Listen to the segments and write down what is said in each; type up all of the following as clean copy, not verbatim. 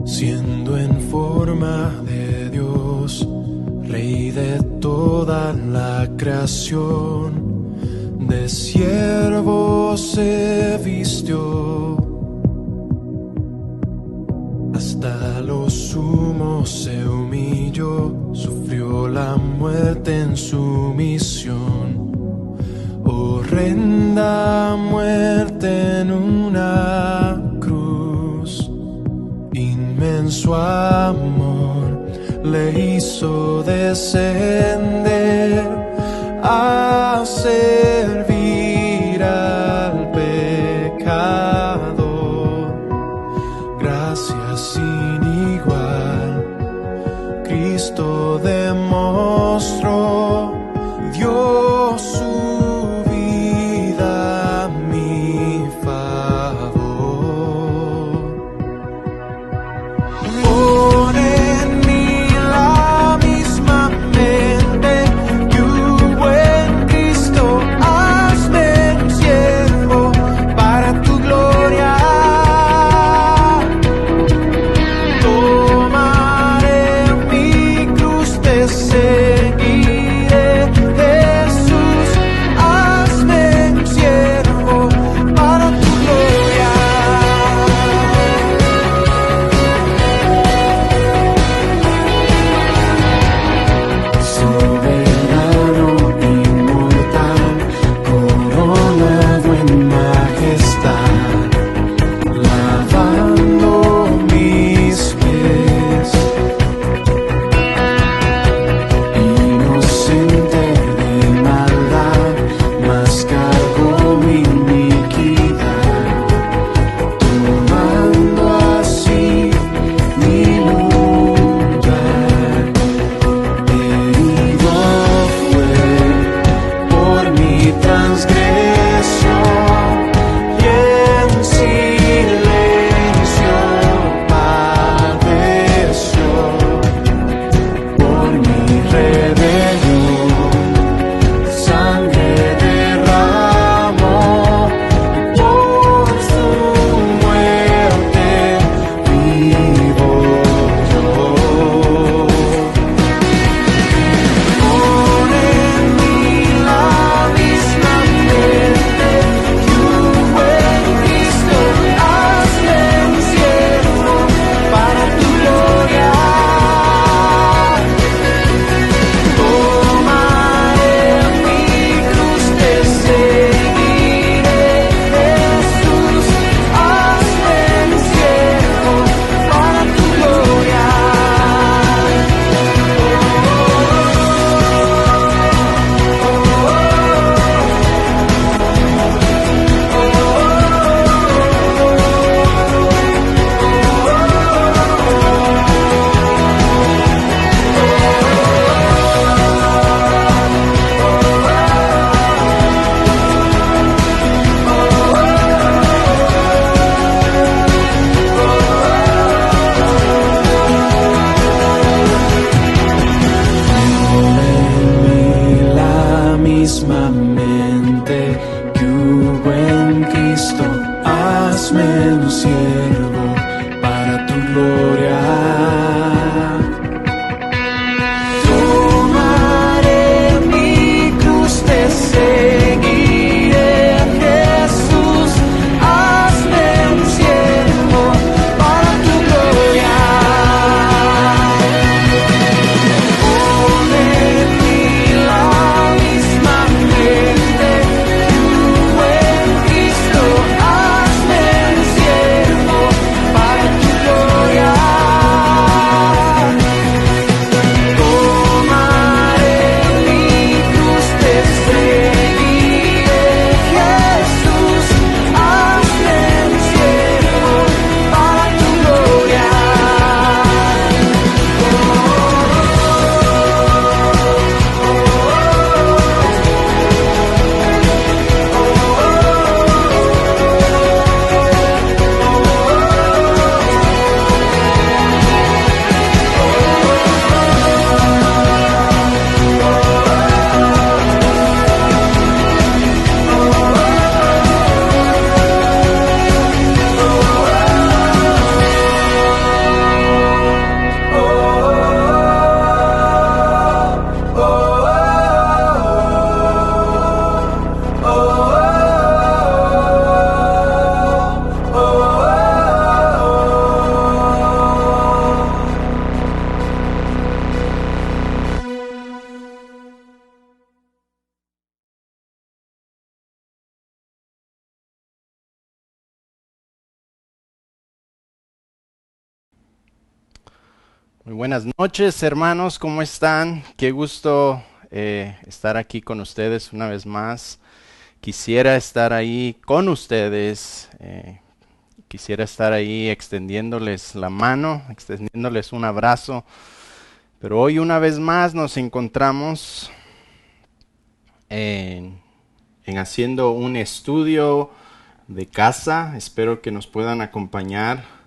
siendo en forma de Dios, Rey de toda la creación, de siervo se vistió, hasta lo sumo se humilló, sufrió la muerte en su misión, horrenda muerte en una cruz. Inmenso amor le hizo descender a servir al pecador. Gracia sin igual Cristo demostró, dio su vida a mi favor. Pon en mí la misma mente que hubo en Cristo, hazme un siervo para tu gloria. Tomaré mi cruz, te seguiré, Jesús, hazme un siervo para tu gloria. Soberano, inmortal, coronado en majestad, lavando mis pies, inocente de maldad, mas cargó mi iniquidad, tomando así mi lugar. Herido fue por mi transgresión y en silencio padeció por mi rebelión. Sangre derramó y por su muerte vivo yo. Pon en mí la misma mente que hubo en Cristo, hazme un siervo para tu gloria. Tomaré mi cruz, te seguiré, Jesús, hazme un siervo para tu gloria. La misma mente que hubo en Cristo, hazme un siervo para tu gloria. Tomaré mi cruz, te seguiré, Jesús, hazme un siervo para tu gloria. Pon en mí la misma mente que hubo en Cristo, hazme un siervo Muy buenas noches, hermanos, ¿cómo están? Qué gusto estar aquí con ustedes una vez más. Quisiera estar ahí con ustedes, quisiera estar ahí extendiéndoles la mano, extendiéndoles un abrazo, pero hoy una vez más nos encontramos en, en haciendo un estudio de casa. Espero que nos puedan acompañar.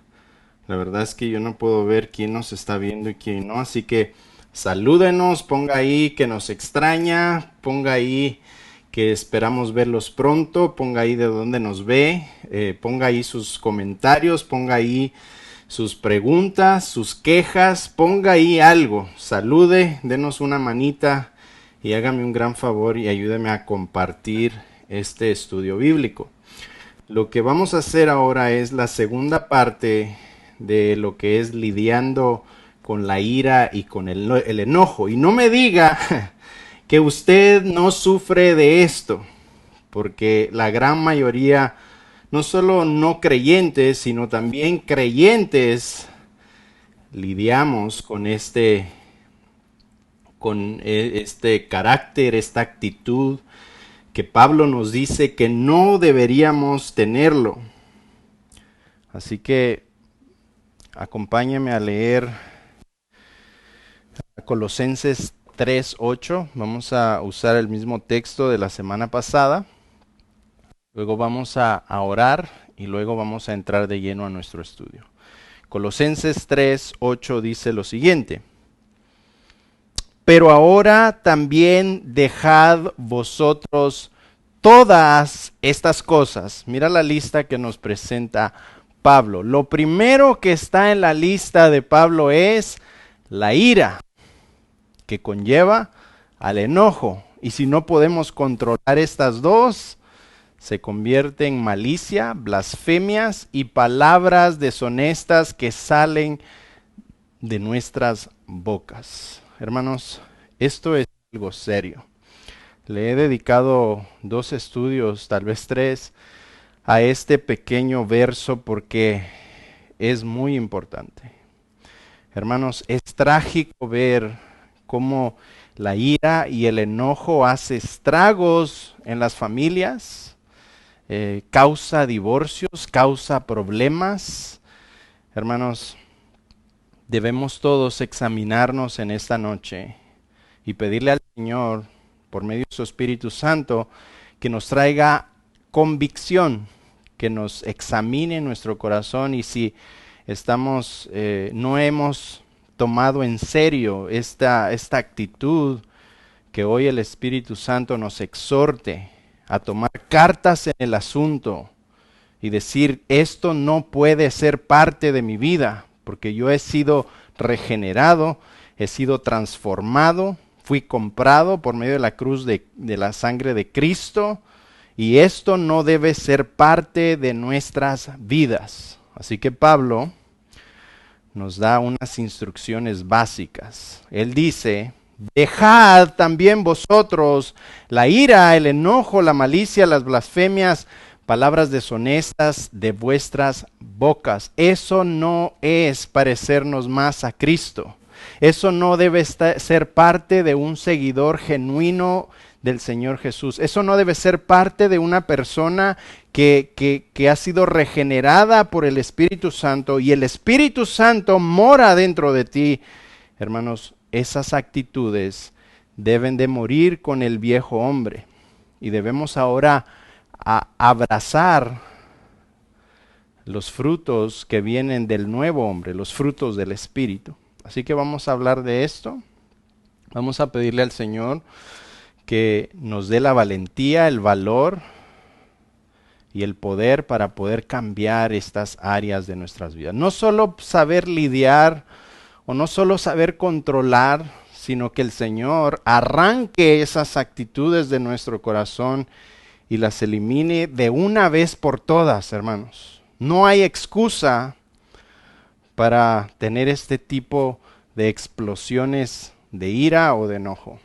La verdad es que yo no puedo ver quién nos está viendo y quién no, así que salúdenos, ponga ahí que nos extraña, ponga ahí que esperamos verlos pronto, ponga ahí de dónde nos ve, ponga ahí sus comentarios, ponga ahí sus preguntas, sus quejas, ponga ahí algo, salude, denos una manita y hágame un gran favor y ayúdeme a compartir este estudio bíblico. Lo que vamos a hacer ahora es la segunda parte de lo que es lidiando con la ira y con el enojo. Y no me diga que usted no sufre de esto, porque la gran mayoría, no solo no creyentes, sino también creyentes, lidiamos con este carácter, esta actitud que Pablo nos dice que no deberíamos tenerlo. Así que acompáñame a leer Colosenses 3:8. Vamos a usar el mismo texto de la semana pasada. Luego vamos a orar y luego vamos a entrar de lleno a nuestro estudio. Colosenses 3:8 dice lo siguiente: Pero ahora también dejad vosotros todas estas cosas. Mira la lista que nos presenta Pablo. Lo primero que está en la lista de Pablo es la ira, que conlleva al enojo. Y si no podemos controlar estas dos, se convierte en malicia, blasfemias y palabras deshonestas que salen de nuestras bocas. Hermanos, esto es algo serio. Le he dedicado 2 estudios, tal vez 3, a este pequeño verso porque es muy importante. Hermanos, es trágico ver cómo la ira y el enojo hace estragos en las familias, causa divorcios, causa problemas. Hermanos, debemos todos examinarnos en esta noche y pedirle al Señor, por medio de su Espíritu Santo, que nos traiga convicción, que nos examine nuestro corazón y si no hemos tomado en serio esta actitud, que hoy el Espíritu Santo nos exhorte a tomar cartas en el asunto y decir, esto no puede ser parte de mi vida, porque yo he sido regenerado, he sido transformado, fui comprado por medio de la cruz de la sangre de Cristo, y esto no debe ser parte de nuestras vidas. Así que Pablo nos da unas instrucciones básicas. Él dice, dejad también vosotros la ira, el enojo, la malicia, las blasfemias, palabras deshonestas de vuestras bocas. Eso no es parecernos más a Cristo. Eso no debe ser parte de un seguidor genuino del Señor Jesús. Eso no debe ser parte de una persona que ha sido regenerada por el Espíritu Santo y el Espíritu Santo mora dentro de ti. Hermanos, esas actitudes deben de morir con el viejo hombre y debemos ahora abrazar los frutos que vienen del nuevo hombre, los frutos del Espíritu. Así que vamos a hablar de esto. Vamos a pedirle al Señor que nos dé la valentía, el valor y el poder para poder cambiar estas áreas de nuestras vidas. No solo saber lidiar o no solo saber controlar, sino que el Señor arranque esas actitudes de nuestro corazón y las elimine de una vez por todas, hermanos. No hay excusa para tener este tipo de explosiones de ira o de enojo.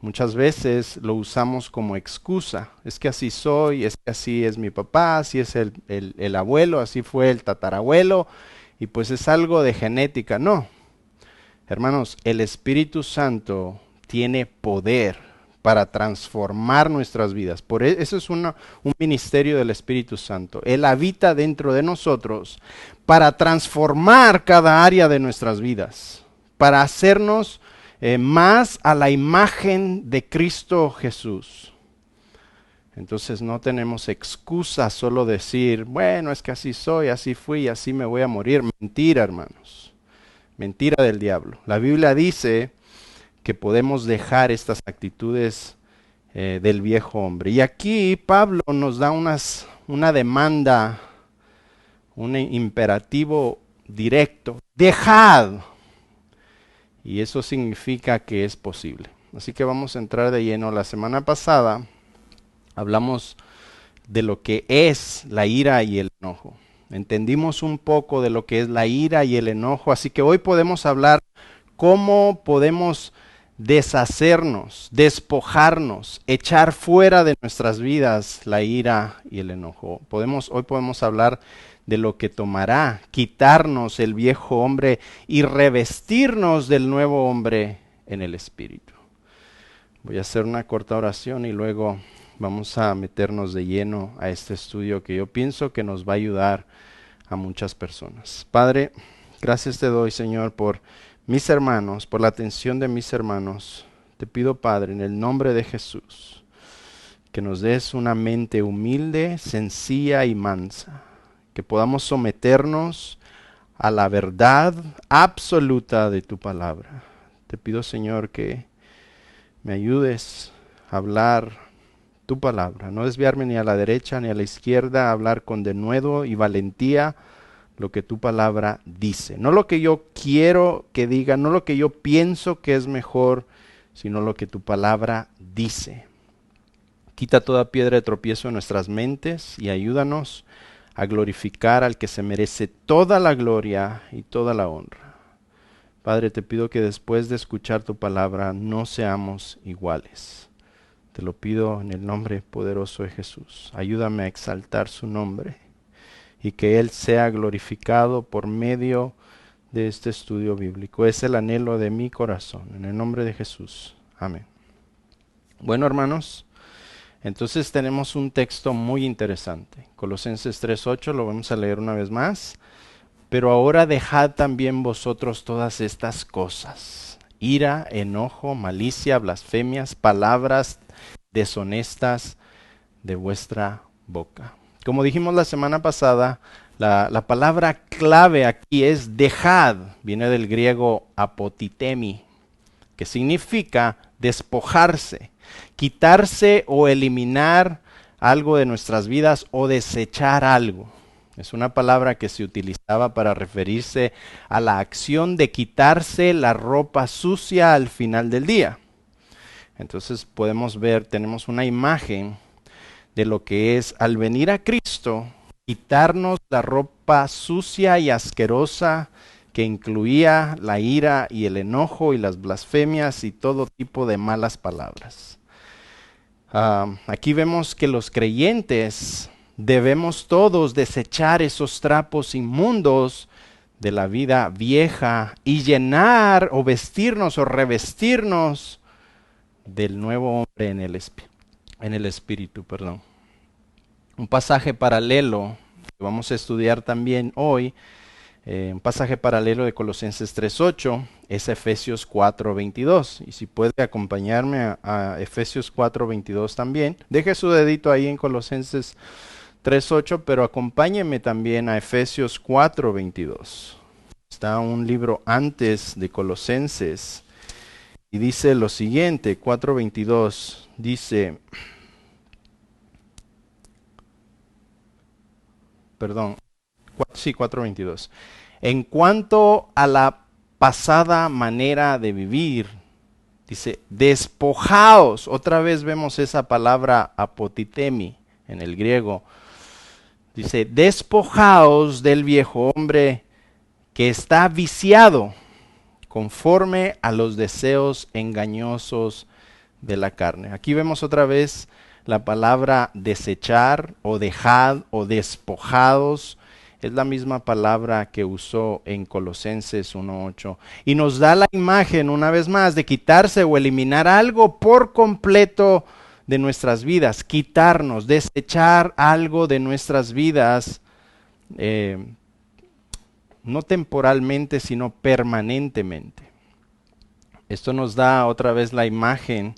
Muchas veces lo usamos como excusa. Es que así soy, es que así es mi papá, así es el abuelo, así fue el tatarabuelo, y pues es algo de genética. No, Hermanos, el Espíritu Santo tiene poder para transformar nuestras vidas. Eso es un ministerio del Espíritu Santo. Él habita dentro de nosotros para transformar cada área de nuestras vidas, para hacernos más a la imagen de Cristo Jesús. Entonces no tenemos excusa solo decir, bueno, es que así soy, así fui, así me voy a morir. Mentira, hermanos. Mentira del diablo. La Biblia dice que podemos dejar estas actitudes del viejo hombre. Y aquí Pablo nos da una demanda, un imperativo directo. Dejad. Y eso significa que es posible. Así que vamos a entrar de lleno. La semana pasada hablamos de lo que es la ira y el enojo. Entendimos un poco de lo que es la ira y el enojo, así que hoy podemos hablar cómo podemos deshacernos, despojarnos, echar fuera de nuestras vidas la ira y el enojo. Hoy podemos hablar de lo que tomará quitarnos el viejo hombre y revestirnos del nuevo hombre en el Espíritu. Voy a hacer una corta oración y luego vamos a meternos de lleno a este estudio que yo pienso que nos va a ayudar a muchas personas. Padre, gracias te doy, Señor, por mis hermanos, por la atención de mis hermanos. Te pido, Padre, en el nombre de Jesús, que nos des una mente humilde, sencilla y mansa, que podamos someternos a la verdad absoluta de tu palabra. Te pido, Señor, que me ayudes a hablar tu palabra, no desviarme ni a la derecha ni a la izquierda, hablar con denuedo y valentía lo que tu palabra dice. No lo que yo quiero que diga, no lo que yo pienso que es mejor, sino lo que tu palabra dice. Quita toda piedra de tropiezo en nuestras mentes y ayúdanos a glorificar al que se merece toda la gloria y toda la honra. Padre, te pido que después de escuchar tu palabra no seamos iguales. Te lo pido en el nombre poderoso de Jesús. Ayúdame a exaltar su nombre y que Él sea glorificado por medio de este estudio bíblico. Es el anhelo de mi corazón. En el nombre de Jesús. Amén. Bueno, hermanos, entonces tenemos un texto muy interesante. Colosenses 3:8, lo vamos a leer una vez más. Pero ahora dejad también vosotros todas estas cosas: ira, enojo, malicia, blasfemias, palabras deshonestas de vuestra boca. Como dijimos la semana pasada, la palabra clave aquí es dejad, viene del griego apotitemi, que significa despojarse, quitarse o eliminar algo de nuestras vidas o desechar algo. Es una palabra que se utilizaba para referirse a la acción de quitarse la ropa sucia al final del día. Entonces podemos ver, tenemos una imagen de lo que es al venir a Cristo, quitarnos la ropa sucia y asquerosa que incluía la ira y el enojo y las blasfemias y todo tipo de malas palabras. Aquí vemos que los creyentes debemos todos desechar esos trapos inmundos de la vida vieja y llenar o vestirnos o revestirnos del nuevo hombre en el Espíritu. Un pasaje paralelo que vamos a estudiar también hoy, un pasaje paralelo de Colosenses 3:8, es Efesios 4:22. Y si puede acompañarme a Efesios 4:22 también, deje su dedito ahí en Colosenses 3:8, pero acompáñeme también a Efesios 4:22. Está un libro antes de Colosenses y dice lo siguiente, 4:22, dice, 4:22. En cuanto a la pasada manera de vivir, dice, despojaos. Otra vez vemos esa palabra apotitemi en el griego. Dice, despojaos del viejo hombre que está viciado conforme a los deseos engañosos de la carne. Aquí vemos otra vez la palabra desechar o dejad o despojados. Es la misma palabra que usó en Colosenses 1:8. Y nos da la imagen, una vez más, de quitarse o eliminar algo por completo de nuestras vidas. Quitarnos, desechar algo de nuestras vidas, no temporalmente, sino permanentemente. Esto nos da otra vez la imagen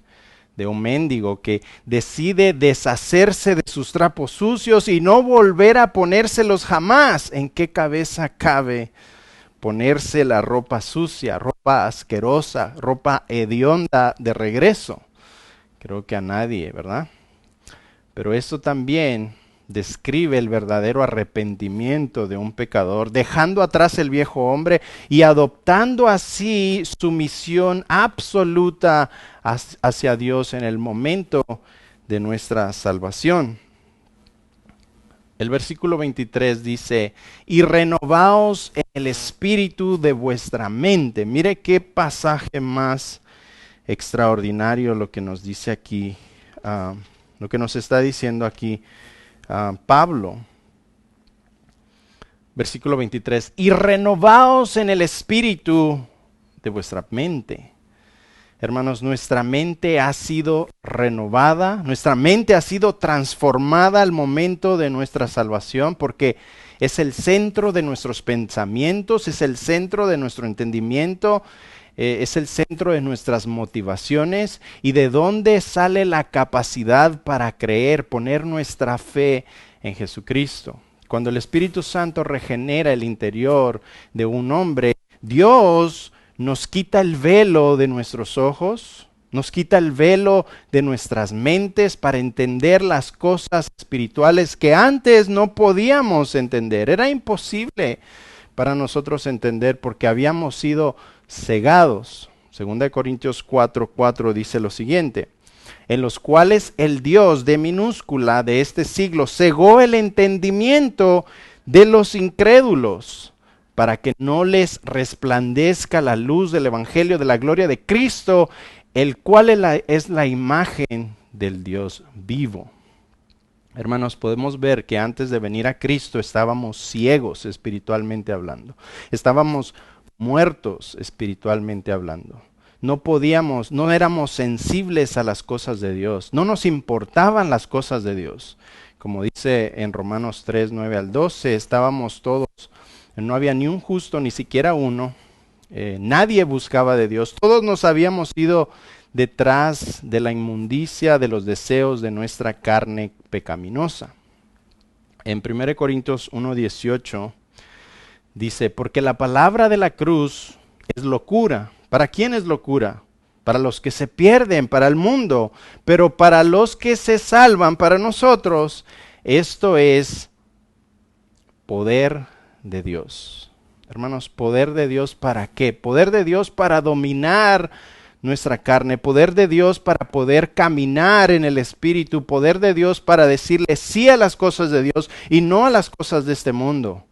de un mendigo que decide deshacerse de sus trapos sucios y no volver a ponérselos jamás. ¿En qué cabeza cabe ponerse la ropa sucia, ropa asquerosa, ropa hedionda de regreso? Creo que a nadie, ¿verdad? Pero esto también describe el verdadero arrepentimiento de un pecador, dejando atrás el viejo hombre y adoptando así sumisión absoluta hacia Dios en el momento de nuestra salvación. El versículo 23 dice, y renovaos en el espíritu de vuestra mente. Mire qué pasaje más extraordinario lo que nos dice aquí, lo que nos está diciendo aquí Pablo. Versículo 23, y renovaos en el espíritu de vuestra mente. Hermanos, nuestra mente ha sido renovada, nuestra mente ha sido transformada al momento de nuestra salvación, porque es el centro de nuestros pensamientos, es el centro de nuestro entendimiento, es el centro de nuestras motivaciones y de dónde sale la capacidad para creer, poner nuestra fe en Jesucristo. Cuando el Espíritu Santo regenera el interior de un hombre, Dios nos quita el velo de nuestros ojos, nos quita el velo de nuestras mentes para entender las cosas espirituales que antes no podíamos entender. Era imposible para nosotros entender porque habíamos sido cegados. 2 Corintios 4:4 dice lo siguiente, en los cuales el Dios de minúscula de este siglo cegó el entendimiento de los incrédulos, para que no les resplandezca la luz del evangelio de la gloria de Cristo, el cual es la imagen del Dios vivo. Hermanos, podemos ver que antes de venir a Cristo estábamos ciegos espiritualmente hablando. Estábamos muertos espiritualmente hablando. No éramos sensibles a las cosas de Dios. No nos importaban las cosas de Dios. Como dice en Romanos 3:9-12, estábamos todos, no había ni un justo, ni siquiera uno. Nadie buscaba de Dios. Todos nos habíamos ido detrás de la inmundicia de los deseos de nuestra carne pecaminosa. En 1 Corintios 1:18 dice, porque la palabra de la cruz es locura. ¿Para quién es locura? Para los que se pierden, para el mundo, pero para los que se salvan, para nosotros, esto es poder de Dios. Hermanos, poder de Dios ¿para qué? Poder de Dios para dominar nuestra carne, poder de Dios para poder caminar en el Espíritu, poder de Dios para decirle sí a las cosas de Dios y no a las cosas de este mundo.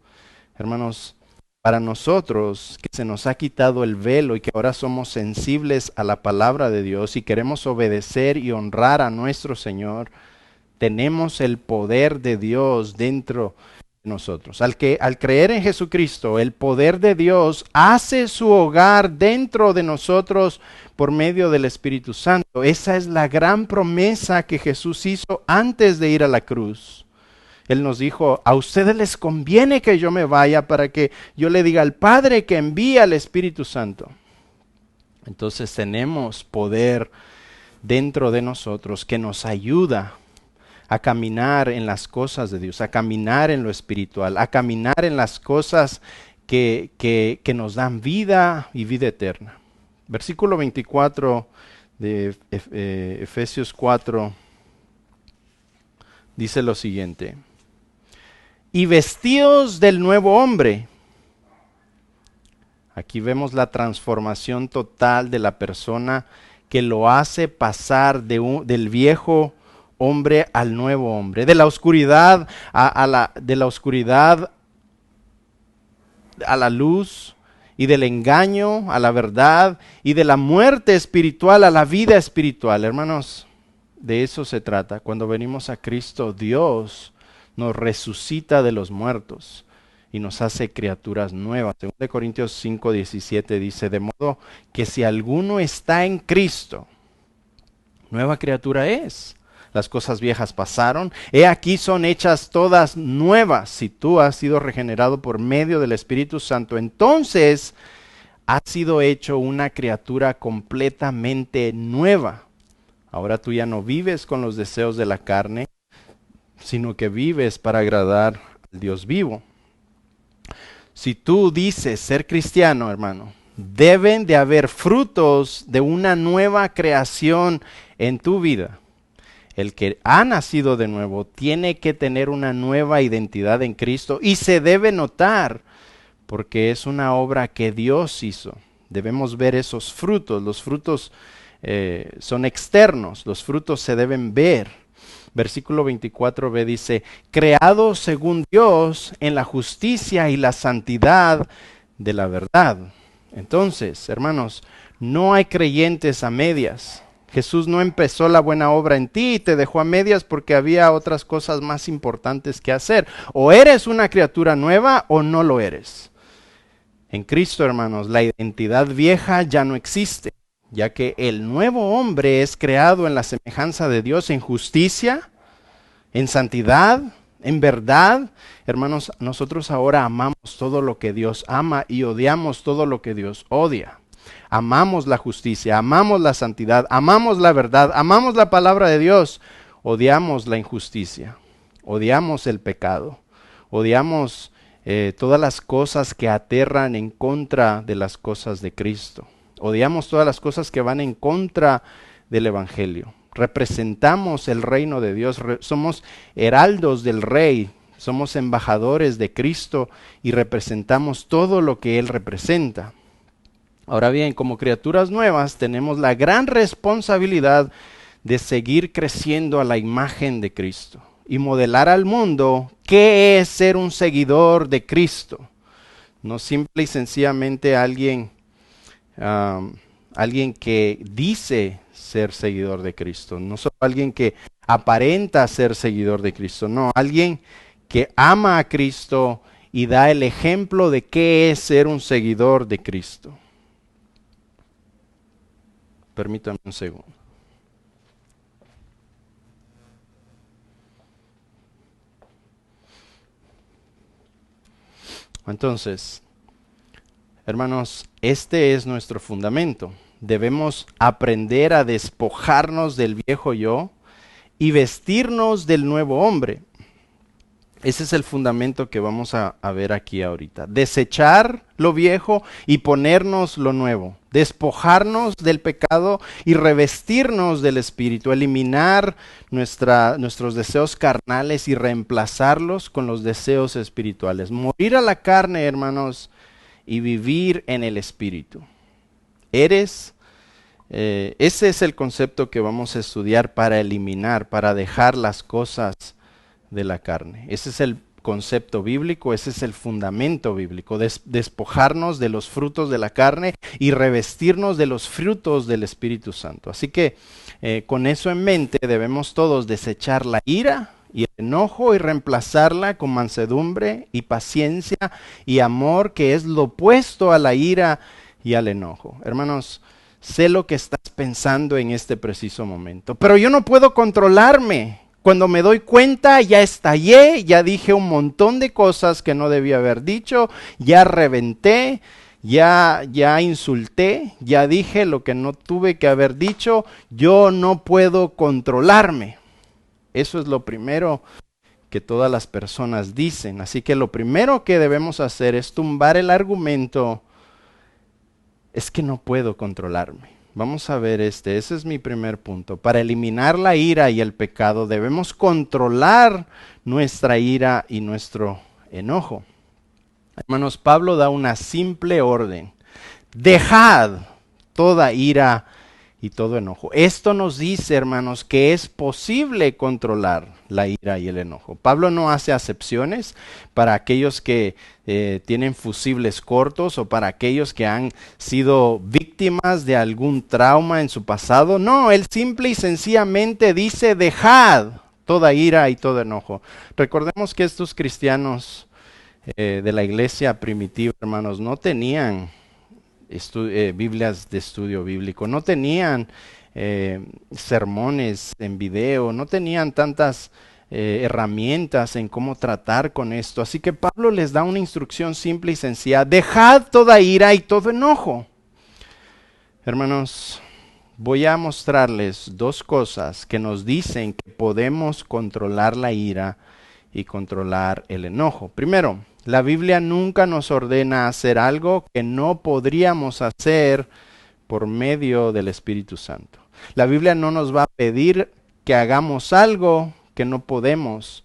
Hermanos, para nosotros que se nos ha quitado el velo y que ahora somos sensibles a la palabra de Dios y queremos obedecer y honrar a nuestro Señor, tenemos el poder de Dios dentro de nosotros. Al creer en Jesucristo, el poder de Dios hace su hogar dentro de nosotros por medio del Espíritu Santo. Esa es la gran promesa que Jesús hizo antes de ir a la cruz. Él nos dijo, a ustedes les conviene que yo me vaya para que yo le diga al Padre que envíe al Espíritu Santo. Entonces tenemos poder dentro de nosotros que nos ayuda a caminar en las cosas de Dios, a caminar en lo espiritual, a caminar en las cosas que nos dan vida y vida eterna. Versículo 24 de Efesios 4 dice lo siguiente. Y vestidos del nuevo hombre. Aquí vemos la transformación total de la persona que lo hace pasar del viejo hombre al nuevo hombre, de la oscuridad de la oscuridad a la luz, y del engaño a la verdad, y de la muerte espiritual a la vida espiritual. Hermanos, de eso se trata. Cuando venimos a Cristo, Dios nos resucita de los muertos y nos hace criaturas nuevas. 2 Corintios 5:17 dice, de modo que si alguno está en Cristo, nueva criatura es. Las cosas viejas pasaron, he aquí son hechas todas nuevas. Si tú has sido regenerado por medio del Espíritu Santo, entonces has sido hecho una criatura completamente nueva. Ahora tú ya no vives con los deseos de la carne, sino que vives para agradar al Dios vivo. Si tú dices ser cristiano, hermano, deben de haber frutos de una nueva creación en tu vida. El que ha nacido de nuevo tiene que tener una nueva identidad en Cristo y se debe notar porque es una obra que Dios hizo. Debemos ver esos frutos. Los frutos son externos, los frutos se deben ver. Versículo 24b dice, creado según Dios en la justicia y la santidad de la verdad. Entonces, hermanos, no hay creyentes a medias. Jesús no empezó la buena obra en ti y te dejó a medias porque había otras cosas más importantes que hacer. O eres una criatura nueva o no lo eres. En Cristo, hermanos, la identidad vieja ya no existe, ya que el nuevo hombre es creado en la semejanza de Dios en justicia, en santidad, en verdad. Hermanos, nosotros ahora amamos todo lo que Dios ama y odiamos todo lo que Dios odia. Amamos la justicia, amamos la santidad, amamos la verdad, amamos la palabra de Dios, odiamos la injusticia, odiamos el pecado, odiamos todas las cosas que aterran en contra de las cosas de Cristo. Odiamos todas las cosas que van en contra del Evangelio. Representamos el reino de Dios, somos heraldos del Rey, somos embajadores de Cristo y representamos todo lo que Él representa. Ahora bien, como criaturas nuevas tenemos la gran responsabilidad de seguir creciendo a la imagen de Cristo y modelar al mundo qué es ser un seguidor de Cristo. No simple y sencillamente alguien que dice ser seguidor de Cristo, no solo alguien que aparenta ser seguidor de Cristo, no, alguien que ama a Cristo y da el ejemplo de qué es ser un seguidor de Cristo. Permítame un segundo. Entonces, hermanos, este es nuestro fundamento. Debemos aprender a despojarnos del viejo yo y vestirnos del nuevo hombre. Ese es el fundamento que vamos a ver aquí ahorita. Desechar lo viejo y ponernos lo nuevo. Despojarnos del pecado y revestirnos del Espíritu. Eliminar nuestros deseos carnales y reemplazarlos con los deseos espirituales. Morir a la carne, hermanos, y vivir en el Espíritu. Ese es el concepto que vamos a estudiar para eliminar, para dejar las cosas de la carne. Ese es el concepto bíblico, ese es el fundamento bíblico, despojarnos de los frutos de la carne y revestirnos de los frutos del Espíritu Santo. Así que con eso en mente debemos todos desechar la ira y el enojo y reemplazarla con mansedumbre y paciencia y amor, que es lo opuesto a la ira y al enojo. Hermanos, sé lo que estás pensando en este preciso momento, pero yo no puedo controlarme. Cuando me doy cuenta, ya estallé, ya dije un montón de cosas que no debía haber dicho, ya reventé, ya insulté, ya dije lo que no tuve que haber dicho, yo no puedo controlarme. Eso es lo primero que todas las personas dicen. Así que lo primero que debemos hacer es tumbar el argumento, es que no puedo controlarme. Vamos a ver ese es mi primer punto. Para eliminar la ira y el pecado debemos controlar nuestra ira y nuestro enojo. Hermanos, Pablo da una simple orden. Dejad toda ira y todo enojo. Esto nos dice, hermanos, que es posible controlar la ira y el enojo. Pablo no hace acepciones para aquellos que tienen fusibles cortos o para aquellos que han sido víctimas de algún trauma en su pasado. No, él simple y sencillamente dice, dejad toda ira y todo enojo. Recordemos que estos cristianos de la iglesia primitiva, hermanos, no tenían Biblias de estudio bíblico, no tenían sermones en video, no tenían tantas herramientas en cómo tratar con esto. Así que Pablo les da una instrucción simple y sencilla: dejad toda ira y todo enojo. Hermanos, voy a mostrarles dos cosas que nos dicen que podemos controlar la ira y controlar el enojo. Primero, la Biblia nunca nos ordena hacer algo que no podríamos hacer por medio del Espíritu Santo. La Biblia no nos va a pedir que hagamos algo que no podemos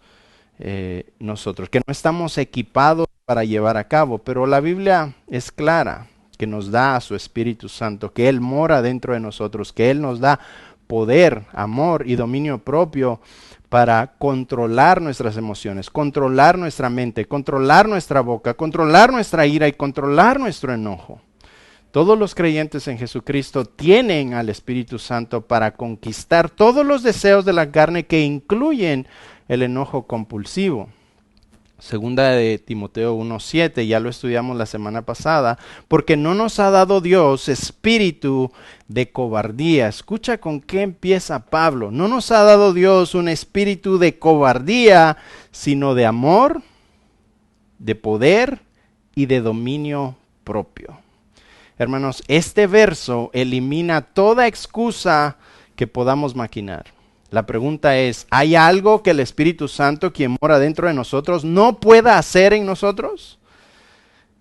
nosotros, que no estamos equipados para llevar a cabo, pero la Biblia es clara, que nos da a su Espíritu Santo, que Él mora dentro de nosotros, que Él nos da poder, amor y dominio propio para controlar nuestras emociones, controlar nuestra mente, controlar nuestra boca, controlar nuestra ira y controlar nuestro enojo. Todos los creyentes en Jesucristo tienen al Espíritu Santo para conquistar todos los deseos de la carne, que incluyen el enojo compulsivo. Segunda de Timoteo 1:7, ya lo estudiamos la semana pasada, porque no nos ha dado Dios espíritu de cobardía. Escucha con qué empieza Pablo. No nos ha dado Dios un espíritu de cobardía, sino de amor, de poder y de dominio propio. Hermanos, este verso elimina toda excusa que podamos maquinar. La pregunta es, ¿hay algo que el Espíritu Santo, quien mora dentro de nosotros, no pueda hacer en nosotros?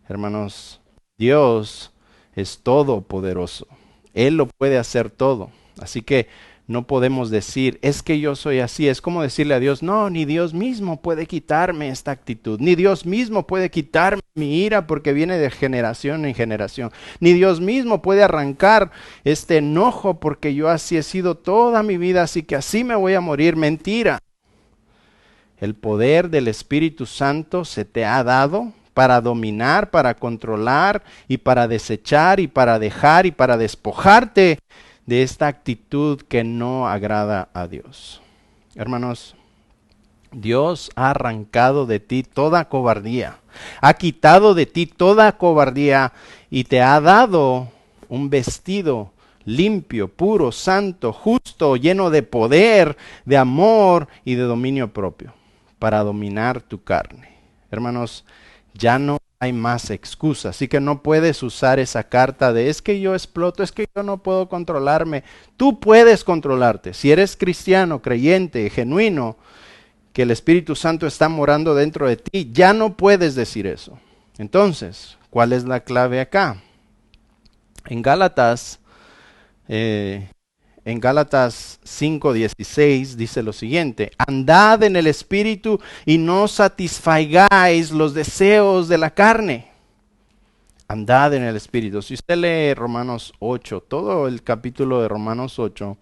Hermanos, Dios es todopoderoso. Él lo puede hacer todo. Así que no podemos decir, es que yo soy así. Es como decirle a Dios, no, ni Dios mismo puede quitarme esta actitud. Ni Dios mismo puede quitarme mi ira, porque viene de generación en generación. Ni Dios mismo puede arrancar este enojo, porque yo así he sido toda mi vida, así que así me voy a morir. Mentira. El poder del Espíritu Santo se te ha dado para dominar, para controlar y para desechar y para dejar y para despojarte de esta actitud que no agrada a Dios. Hermanos, Dios ha arrancado de ti toda cobardía, ha quitado de ti toda cobardía y te ha dado un vestido limpio, puro, santo, justo, lleno de poder, de amor y de dominio propio para dominar tu carne. Hermanos, ya no hay más excusas, así que no puedes usar esa carta de es que yo exploto, es que yo no puedo controlarme. Tú puedes controlarte. Si eres cristiano, creyente, genuino, que el Espíritu Santo está morando dentro de ti, ya no puedes decir eso. Entonces, ¿cuál es la clave acá? En Gálatas 5:16 dice lo siguiente: andad en el Espíritu y no satisfagáis los deseos de la carne. Andad en el Espíritu. Si usted lee Romanos 8, todo el capítulo de Romanos 8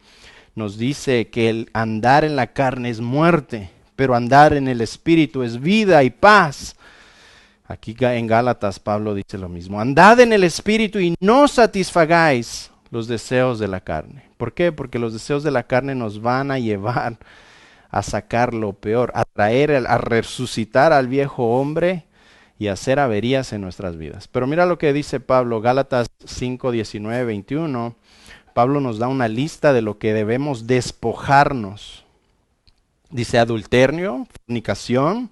nos dice que el andar en la carne es muerte, pero andar en el Espíritu es vida y paz. Aquí en Gálatas Pablo dice lo mismo: andad en el Espíritu y no satisfagáis los deseos de la carne. ¿Por qué? Porque los deseos de la carne nos van a llevar a sacar lo peor, a traer, a resucitar al viejo hombre y a hacer averías en nuestras vidas. Pero mira lo que dice Pablo, Gálatas 5:19, 21. Pablo nos da una lista de lo que debemos despojarnos. Dice: adulterio, fornicación,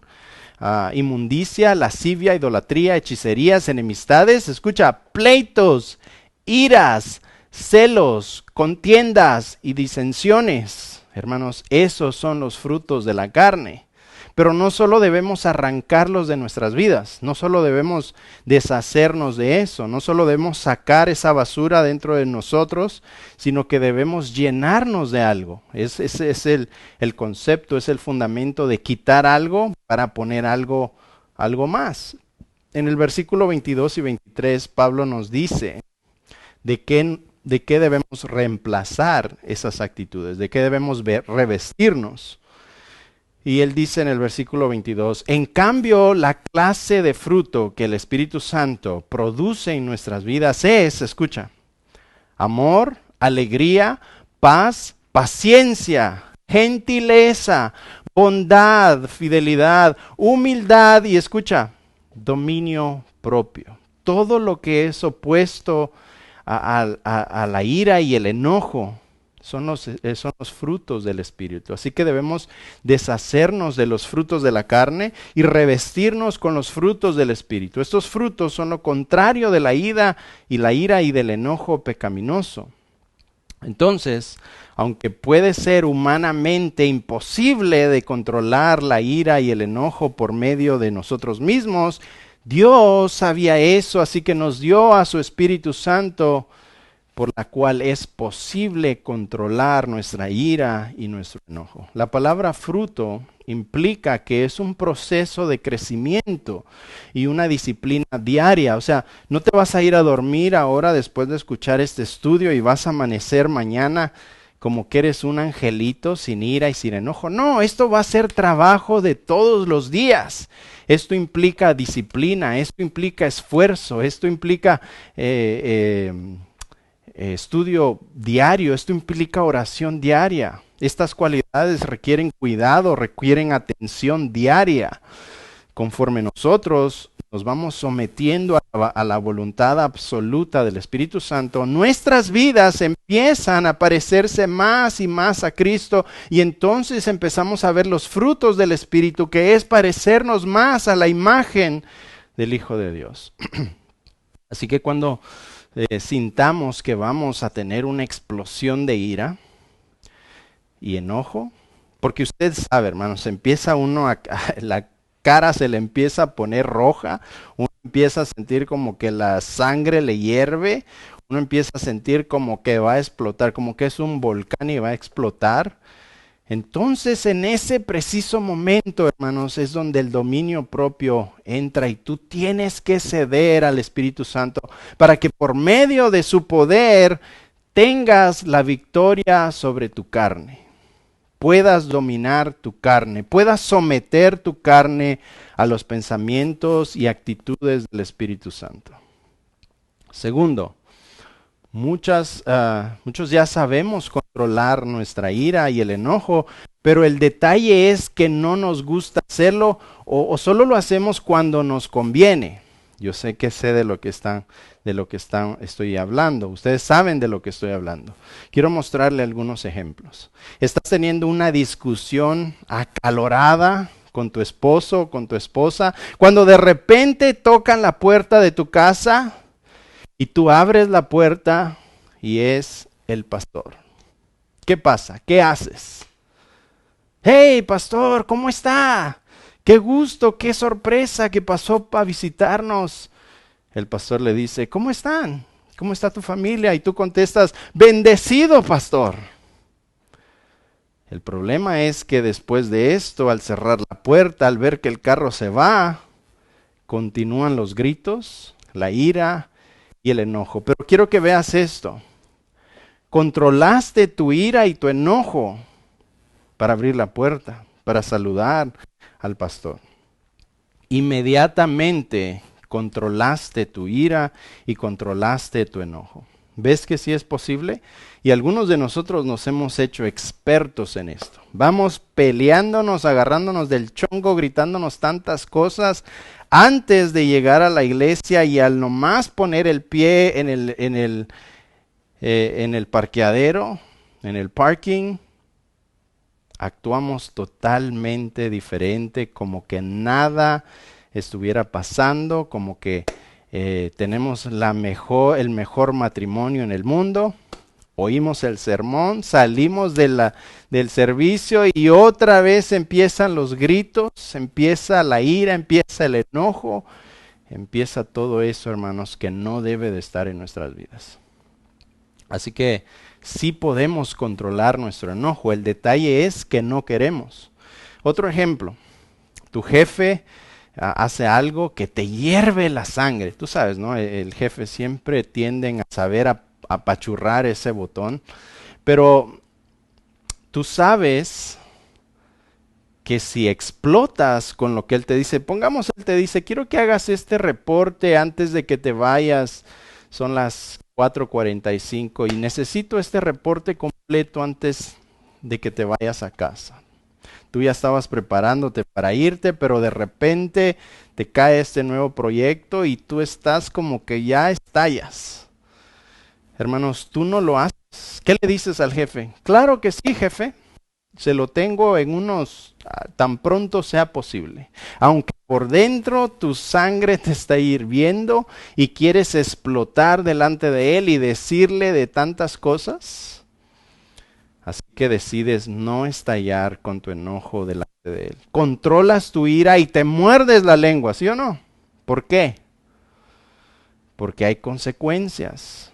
inmundicia, lascivia, idolatría, hechicerías, enemistades, escucha, pleitos, iras, celos, contiendas y disensiones. Hermanos, esos son los frutos de la carne. Pero no solo debemos arrancarlos de nuestras vidas, no solo debemos deshacernos de eso, no solo debemos sacar esa basura dentro de nosotros, sino que debemos llenarnos de algo. Ese es el concepto, es el fundamento de quitar algo para poner algo más. En el versículo 22 y 23, Pablo nos dice de qué debemos reemplazar esas actitudes, de qué debemos revestirnos. Y él dice en el versículo 22, en cambio, la clase de fruto que el Espíritu Santo produce en nuestras vidas es, escucha, amor, alegría, paz, paciencia, gentileza, bondad, fidelidad, humildad y, escucha, dominio propio. Todo lo que es opuesto a la ira y el enojo son los frutos del Espíritu. Así que debemos deshacernos de los frutos de la carne y revestirnos con los frutos del Espíritu. Estos frutos son lo contrario de la ira y del enojo pecaminoso. Entonces, aunque puede ser humanamente imposible de controlar la ira y el enojo por medio de nosotros mismos, Dios sabía eso, así que nos dio a su Espíritu Santo, por la cual es posible controlar nuestra ira y nuestro enojo. La palabra fruto implica que es un proceso de crecimiento y una disciplina diaria. O sea, no te vas a ir a dormir ahora después de escuchar este estudio y vas a amanecer mañana como que eres un angelito sin ira y sin enojo. No, esto va a ser trabajo de todos los días. Esto implica disciplina, esto implica esfuerzo, esto implica estudio diario, esto implica oración diaria. Estas cualidades requieren cuidado, requieren atención diaria. Conforme nosotros nos vamos sometiendo a la voluntad absoluta del Espíritu Santo, nuestras vidas empiezan a parecerse más y más a Cristo y entonces empezamos a ver los frutos del Espíritu, que es parecernos más a la imagen del Hijo de Dios. Así que cuando sintamos que vamos a tener una explosión de ira y enojo, porque usted sabe, hermanos, empieza uno la cara se le empieza a poner roja, uno empieza a sentir como que la sangre le hierve, uno empieza a sentir como que va a explotar, como que es un volcán y va a explotar. Entonces, en ese preciso momento, hermanos, es donde el dominio propio entra y tú tienes que ceder al Espíritu Santo para que por medio de su poder tengas la victoria sobre tu carne. Puedas dominar tu carne, puedas someter tu carne a los pensamientos y actitudes del Espíritu Santo. Segundo, muchos ya sabemos controlar nuestra ira y el enojo, pero el detalle es que no nos gusta hacerlo o solo lo hacemos cuando nos conviene. Yo sé que sé de lo que estoy hablando. Ustedes saben de lo que estoy hablando. Quiero mostrarle algunos ejemplos. Estás teniendo una discusión acalorada con tu esposo o con tu esposa, cuando de repente tocan la puerta de tu casa y tú abres la puerta y es el pastor. ¿Qué pasa? ¿Qué haces? Hey, pastor, ¿cómo está? Qué gusto, qué sorpresa que pasó para visitarnos. El pastor le dice, ¿cómo están? ¿Cómo está tu familia? Y tú contestas, bendecido, pastor. El problema es que después de esto, al cerrar la puerta, al ver que el carro se va, continúan los gritos, la ira y el enojo. Pero quiero que veas esto. Controlaste tu ira y tu enojo para abrir la puerta, para saludar al pastor. Inmediatamente controlaste tu ira y controlaste tu enojo. ¿Ves que sí es posible? Y algunos de nosotros nos hemos hecho expertos en esto. Vamos peleándonos, agarrándonos del chongo, gritándonos tantas cosas antes de llegar a la iglesia y al nomás poner el pie en el parqueadero, en el parking, actuamos totalmente diferente, como que nada estuviera pasando, como que tenemos el mejor matrimonio en el mundo. Oímos el sermón, salimos del servicio y otra vez empiezan los gritos, empieza la ira, empieza el enojo, empieza todo eso, hermanos, que no debe de estar en nuestras vidas. Así que sí podemos controlar nuestro enojo, el detalle es que no queremos. Otro ejemplo, tu jefe hace algo que te hierve la sangre. Tú sabes, ¿no? El jefe siempre tienden a saber apachurrar ese botón, pero tú sabes que si explotas con lo que él te dice, pongamos, él te dice, quiero que hagas este reporte antes de que te vayas, son las 4:45 y necesito este reporte completo antes de que te vayas a casa. Tú ya estabas preparándote para irte, pero de repente te cae este nuevo proyecto y tú estás como que ya estallas. Hermanos, tú no lo haces. ¿Qué le dices al jefe? Claro que sí, jefe. Se lo tengo en unos, tan pronto sea posible. Aunque por dentro tu sangre te está hirviendo y quieres explotar delante de él y decirle de tantas cosas. Así que decides no estallar con tu enojo delante de él. Controlas tu ira y te muerdes la lengua, ¿sí o no? ¿Por qué? Porque hay consecuencias.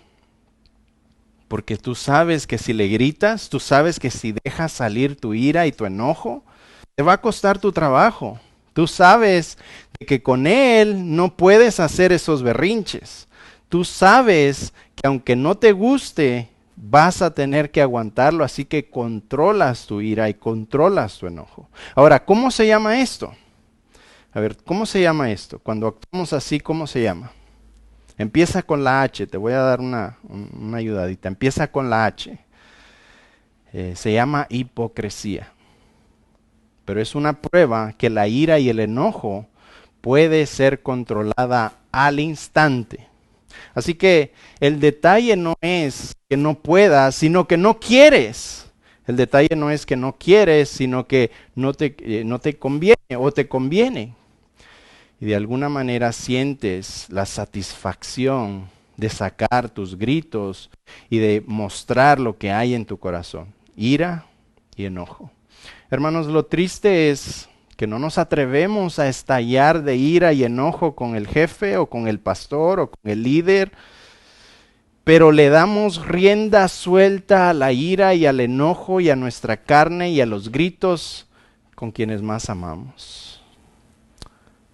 Porque tú sabes que si le gritas, tú sabes que si dejas salir tu ira y tu enojo, te va a costar tu trabajo. Tú sabes que con él no puedes hacer esos berrinches. Tú sabes que aunque no te guste, vas a tener que aguantarlo, así que controlas tu ira y controlas tu enojo. Ahora, ¿cómo se llama esto? A ver, ¿cómo se llama esto? Cuando actuamos así, ¿cómo se llama? Empieza con la H, te voy a dar una ayudadita. Empieza con la H. Se llama hipocresía. Pero es una prueba que la ira y el enojo puede ser controlada al instante. Así que el detalle no es que no puedas, sino que no quieres. El detalle no es que no quieres, sino que no te conviene o te conviene. Y de alguna manera sientes la satisfacción de sacar tus gritos y de mostrar lo que hay en tu corazón, ira y enojo. Hermanos, lo triste es que no nos atrevemos a estallar de ira y enojo con el jefe o con el pastor o con el líder, pero le damos rienda suelta a la ira y al enojo y a nuestra carne y a los gritos con quienes más amamos.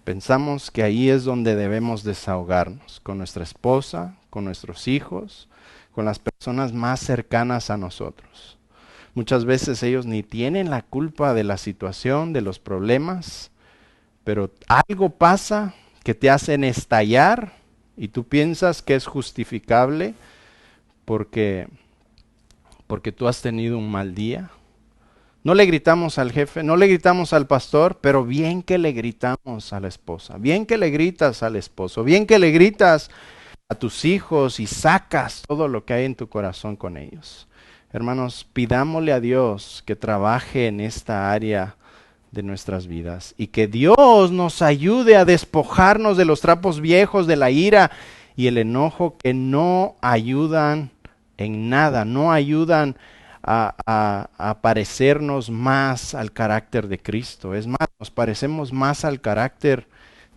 Pensamos que ahí es donde debemos desahogarnos, con nuestra esposa, con nuestros hijos, con las personas más cercanas a nosotros. Muchas veces ellos ni tienen la culpa de la situación, de los problemas, pero algo pasa que te hacen estallar y tú piensas que es justificable porque tú has tenido un mal día. No le gritamos al jefe, no le gritamos al pastor, pero bien que le gritamos a la esposa, bien que le gritas al esposo, bien que le gritas a tus hijos y sacas todo lo que hay en tu corazón con ellos. Hermanos, pidámosle a Dios que trabaje en esta área de nuestras vidas y que Dios nos ayude a despojarnos de los trapos viejos, de la ira y el enojo que no ayudan en nada, no ayudan a parecernos más al carácter de Cristo. Es más, nos parecemos más al carácter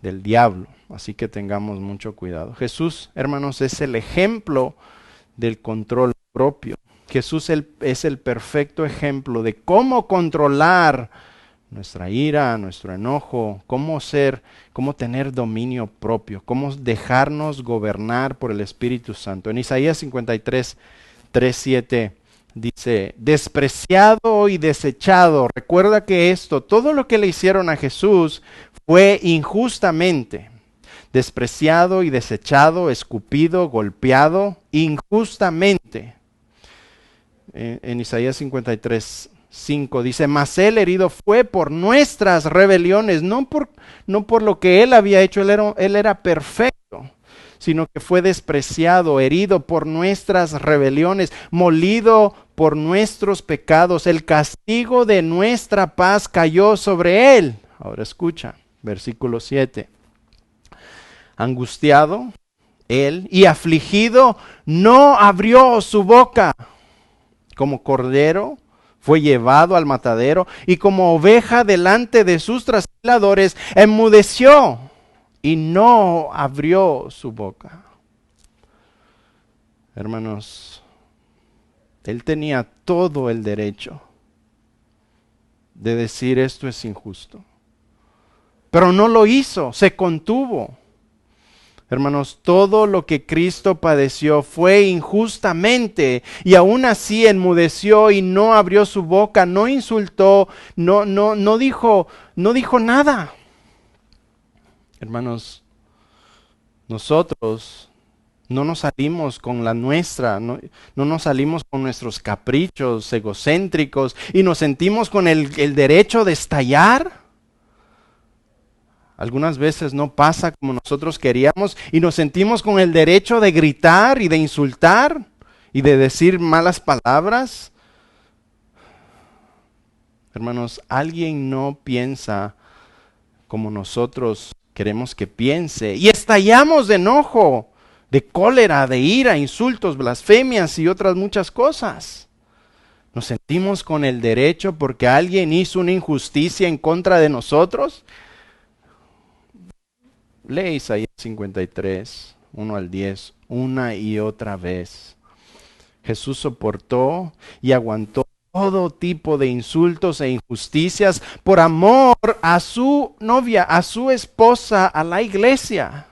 del diablo. Así que tengamos mucho cuidado. Jesús, hermanos, es el ejemplo del control propio. Jesús es el perfecto ejemplo de cómo controlar nuestra ira, nuestro enojo, cómo tener dominio propio, cómo dejarnos gobernar por el Espíritu Santo. En Isaías 53, 3, 7 dice, despreciado y desechado. Recuerda que todo lo que le hicieron a Jesús fue injustamente. Despreciado y desechado, escupido, golpeado, injustamente. En Isaías 53, 5 dice, mas él herido fue por nuestras rebeliones, no por lo que él había hecho, él era perfecto, sino que fue despreciado, herido por nuestras rebeliones, molido por nuestros pecados. El castigo de nuestra paz cayó sobre él. Ahora escucha, versículo 7. Angustiado él y afligido, no abrió su boca. Como cordero fue llevado al matadero y como oveja delante de sus trasquiladores, enmudeció y no abrió su boca. Hermanos, él tenía todo el derecho de decir esto es injusto, pero no lo hizo, se contuvo. Hermanos, todo lo que Cristo padeció fue injustamente y aún así enmudeció y no abrió su boca, no insultó, no dijo nada. Hermanos, nosotros No nos salimos con la nuestra, no nos salimos con nuestros caprichos egocéntricos y nos sentimos con el derecho de estallar. Algunas veces no pasa como nosotros queríamos y nos sentimos con el derecho de gritar y de insultar y de decir malas palabras. Hermanos, alguien no piensa como nosotros queremos que piense y estallamos de enojo, de cólera, de ira, insultos, blasfemias y otras muchas cosas. Nos sentimos con el derecho porque alguien hizo una injusticia en contra de nosotros. Lee Isaías 53, 1 al 10, una y otra vez. Jesús soportó y aguantó todo tipo de insultos e injusticias por amor a su novia, a su esposa, a la iglesia.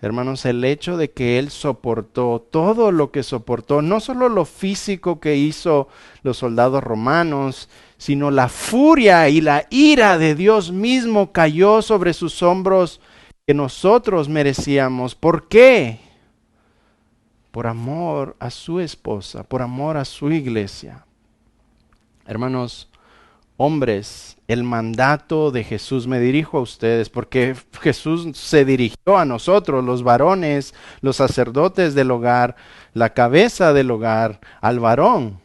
Hermanos, el hecho de que Él soportó todo lo que soportó, no solo lo físico que hizo los soldados romanos, sino la furia y la ira de Dios mismo cayó sobre sus hombros que nosotros merecíamos. ¿Por qué? Por amor a su esposa, por amor a su iglesia. Hermanos, hombres, el mandato de Jesús, me dirijo a ustedes porque Jesús se dirigió a nosotros, los varones, los sacerdotes del hogar, la cabeza del hogar, al varón.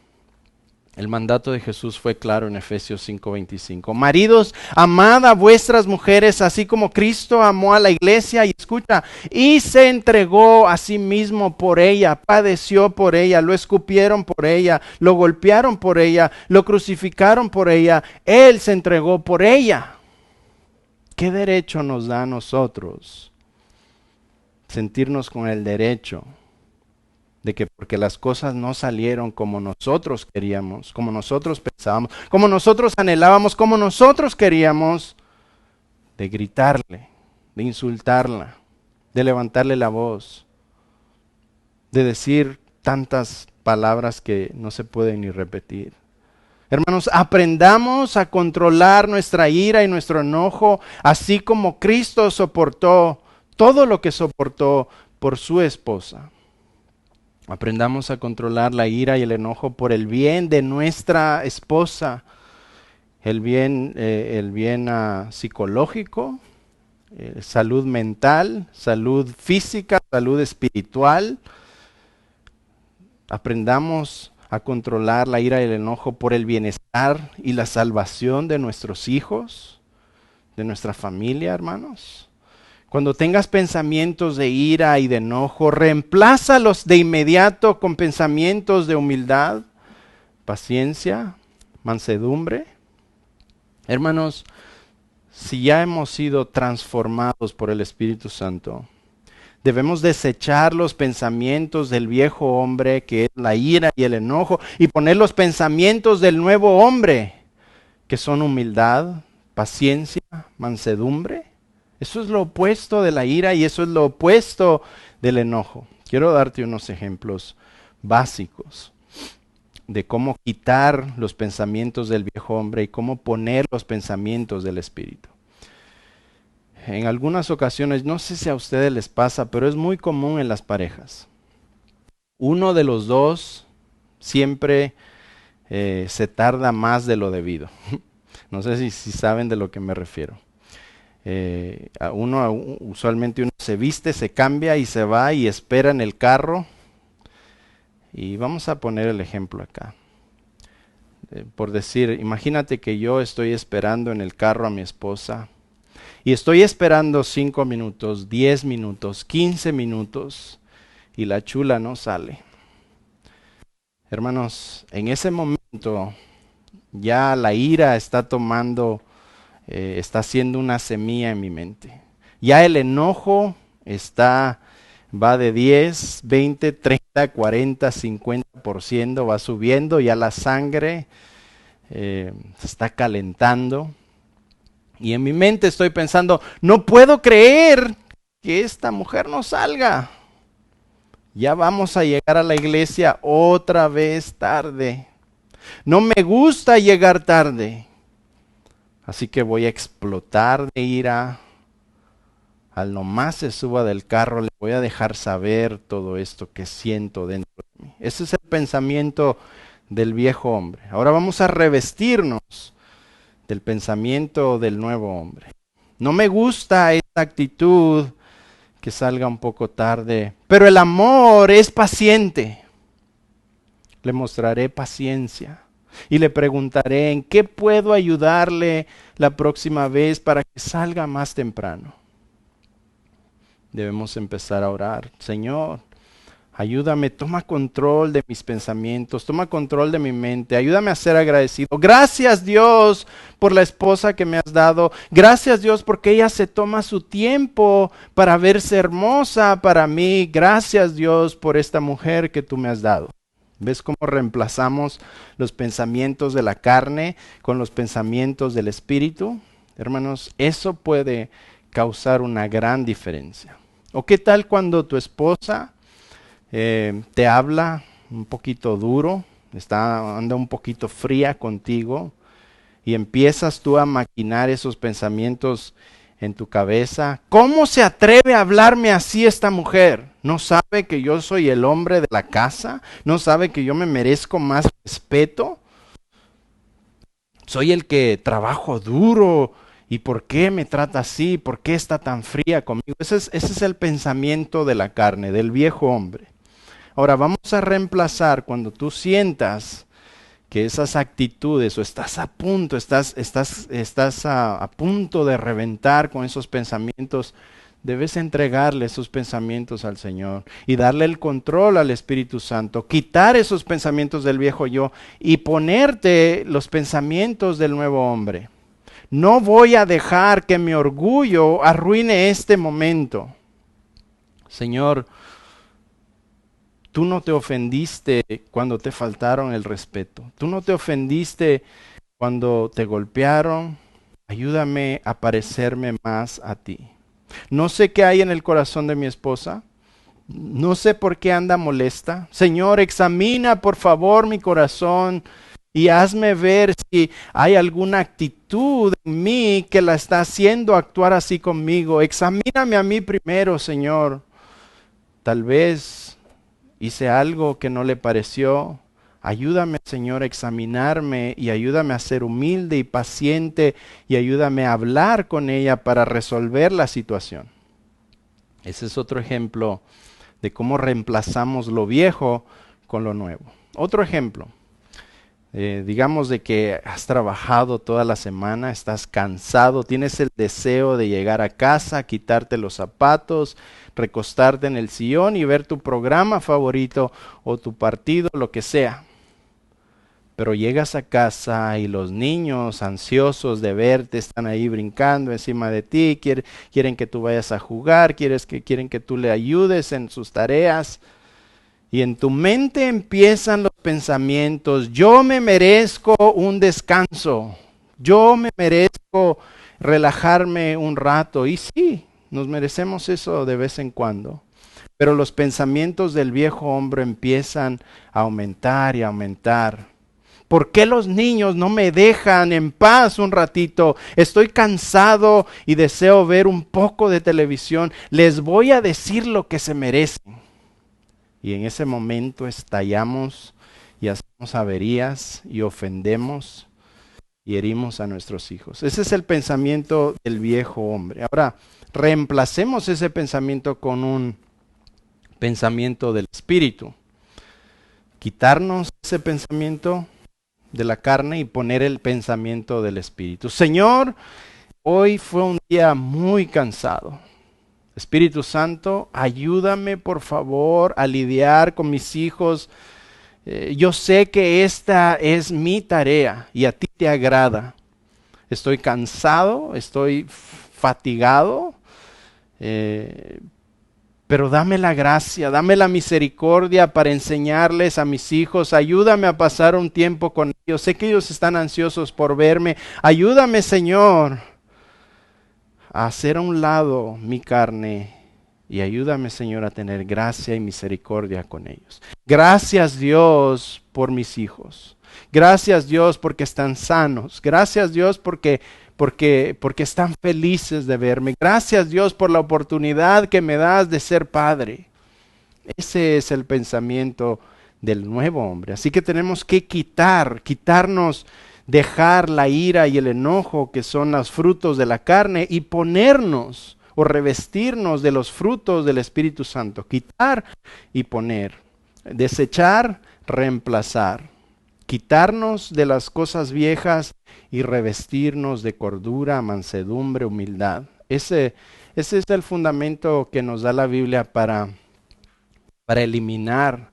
El mandato de Jesús fue claro en Efesios 5:25. Maridos, amad a vuestras mujeres, así como Cristo amó a la iglesia, y escucha, y se entregó a sí mismo por ella, padeció por ella, lo escupieron por ella, lo golpearon por ella, lo crucificaron por ella, Él se entregó por ella. ¿Qué derecho nos da a nosotros sentirnos con el derecho de que porque las cosas no salieron como nosotros queríamos, como nosotros pensábamos, como nosotros anhelábamos, como nosotros queríamos, de gritarle, de insultarla, de levantarle la voz, de decir tantas palabras que no se pueden ni repetir? Hermanos, aprendamos a controlar nuestra ira y nuestro enojo, así como Cristo soportó todo lo que soportó por su esposa. Aprendamos a controlar la ira y el enojo por el bien de nuestra esposa, el bien psicológico, salud mental, salud física, salud espiritual. Aprendamos a controlar la ira y el enojo por el bienestar y la salvación de nuestros hijos, de nuestra familia, hermanos. Cuando tengas pensamientos de ira y de enojo, reemplázalos de inmediato con pensamientos de humildad, paciencia, mansedumbre. Hermanos, si ya hemos sido transformados por el Espíritu Santo, debemos desechar los pensamientos del viejo hombre, que es la ira y el enojo, y poner los pensamientos del nuevo hombre, que son humildad, paciencia, mansedumbre. Eso es lo opuesto de la ira y eso es lo opuesto del enojo. Quiero darte unos ejemplos básicos de cómo quitar los pensamientos del viejo hombre y cómo poner los pensamientos del Espíritu. En algunas ocasiones, no sé si a ustedes les pasa, pero es muy común en las parejas. Uno de los dos siempre se tarda más de lo debido. No sé si saben de lo que me refiero. Usualmente uno se viste, se cambia y se va y espera en el carro. Y vamos a poner el ejemplo acá. Por decir, imagínate que yo estoy esperando en el carro a mi esposa y estoy esperando 5 minutos, 10 minutos, 15 minutos y la chula no sale. Hermanos, en ese momento ya la ira está está haciendo una semilla en mi mente. Ya el enojo va de 10, 20, 30, 40, 50%, va subiendo, ya la sangre se está calentando. Y en mi mente estoy pensando, no puedo creer que esta mujer no salga. Ya vamos a llegar a la iglesia otra vez tarde. No me gusta llegar tarde. Así que voy a explotar de ira al nomás se suba del carro, le voy a dejar saber todo esto que siento dentro de mí. Ese es el pensamiento del viejo hombre. Ahora vamos a revestirnos del pensamiento del nuevo hombre. No me gusta esta actitud que salga un poco tarde, pero el amor es paciente. Le mostraré paciencia y le preguntaré en qué puedo ayudarle la próxima vez para que salga más temprano. Debemos empezar a orar. Señor, ayúdame, toma control de mis pensamientos, toma control de mi mente, ayúdame a ser agradecido. Gracias Dios por la esposa que me has dado. Gracias Dios porque ella se toma su tiempo para verse hermosa para mí. Gracias Dios por esta mujer que tú me has dado. ¿Ves cómo reemplazamos los pensamientos de la carne con los pensamientos del espíritu? Hermanos, eso puede causar una gran diferencia. ¿O qué tal cuando tu esposa te habla un poquito duro, anda un poquito fría contigo y empiezas tú a maquinar esos pensamientos en tu cabeza? ¿Cómo se atreve a hablarme así esta mujer? ¿No sabe que yo soy el hombre de la casa? ¿No sabe que yo me merezco más respeto? Soy el que trabajo duro. ¿Y por qué me trata así? ¿Por qué está tan fría conmigo? Ese es el pensamiento de la carne, del viejo hombre. Ahora vamos a reemplazar cuando tú sientas que esas actitudes o estás a punto, estás a punto de reventar con esos pensamientos, debes entregarle esos pensamientos al Señor y darle el control al Espíritu Santo, quitar esos pensamientos del viejo yo y ponerte los pensamientos del nuevo hombre. No voy a dejar que mi orgullo arruine este momento. Señor, tú no te ofendiste cuando te faltaron el respeto. Tú no te ofendiste cuando te golpearon. Ayúdame a parecerme más a ti. No sé qué hay en el corazón de mi esposa. No sé por qué anda molesta. Señor, examina por favor mi corazón y hazme ver si hay alguna actitud en mí que la está haciendo actuar así conmigo. Examíname a mí primero, Señor. Tal vez hice algo que no le pareció. Ayúdame, Señor, a examinarme y ayúdame a ser humilde y paciente y ayúdame a hablar con ella para resolver la situación. Ese es otro ejemplo de cómo reemplazamos lo viejo con lo nuevo. Otro ejemplo. Digamos de que has trabajado toda la semana, estás cansado, tienes el deseo de llegar a casa, quitarte los zapatos, recostarte en el sillón y ver tu programa favorito o tu partido, lo que sea. Pero llegas a casa y los niños ansiosos de verte están ahí brincando encima de ti, quieren que tú vayas a jugar, quieren que tú le ayudes en sus tareas. Y en tu mente empiezan los pensamientos: yo me merezco un descanso, yo me merezco relajarme un rato. Y sí, nos merecemos eso de vez en cuando. Pero los pensamientos del viejo hombre empiezan a aumentar y a aumentar. ¿Por qué los niños no me dejan en paz un ratito? Estoy cansado y deseo ver un poco de televisión. Les voy a decir lo que se merecen. Y en ese momento estallamos y hacemos averías y ofendemos y herimos a nuestros hijos. Ese es el pensamiento del viejo hombre. Ahora, reemplacemos ese pensamiento con un pensamiento del espíritu. Quitarnos ese pensamiento de la carne y poner el pensamiento del espíritu. Señor, hoy fue un día muy cansado. Espíritu Santo, ayúdame por favor a lidiar con mis hijos. Yo sé que esta es mi tarea y a ti te agrada. Estoy cansado, estoy fatigado, pero dame la gracia, dame la misericordia para enseñarles a mis hijos. Ayúdame a pasar un tiempo con ellos. Sé que ellos están ansiosos por verme. Ayúdame, Señor, a hacer a un lado mi carne y ayúdame, Señor, a tener gracia y misericordia con ellos. Gracias, Dios, por mis hijos. Gracias, Dios, porque están sanos. Gracias, Dios, porque porque están felices de verme. Gracias, Dios, por la oportunidad que me das de ser padre. Ese es el pensamiento del nuevo hombre. Así que tenemos que quitarnos, dejar la ira y el enojo, que son los frutos de la carne, y ponernos o revestirnos de los frutos del Espíritu Santo. Quitar y poner. Desechar, reemplazar. Quitarnos de las cosas viejas y revestirnos de cordura, mansedumbre, humildad. Ese es el fundamento que nos da la Biblia para eliminar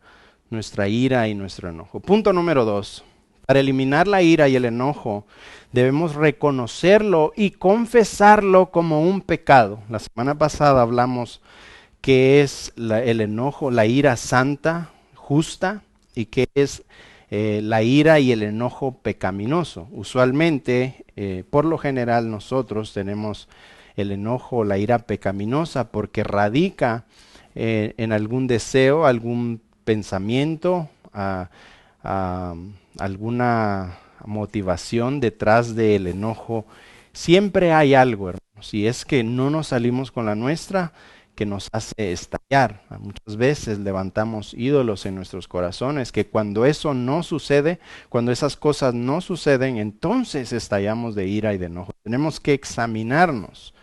nuestra ira y nuestro enojo. Punto número 2. Para eliminar la ira y el enojo, debemos reconocerlo y confesarlo como un pecado. La semana pasada hablamos que es el enojo, la ira santa, justa, y que es la ira y el enojo pecaminoso. Usualmente, por lo general, nosotros tenemos el enojo, la ira pecaminosa, porque radica en algún deseo, algún pensamiento, alguna motivación detrás del enojo. Siempre hay algo, hermanos, y es que no nos salimos con la nuestra, que nos hace estallar. Muchas veces levantamos ídolos en nuestros corazones, que cuando eso no sucede, cuando esas cosas no suceden, entonces estallamos de ira y de enojo. Tenemos que examinarnos.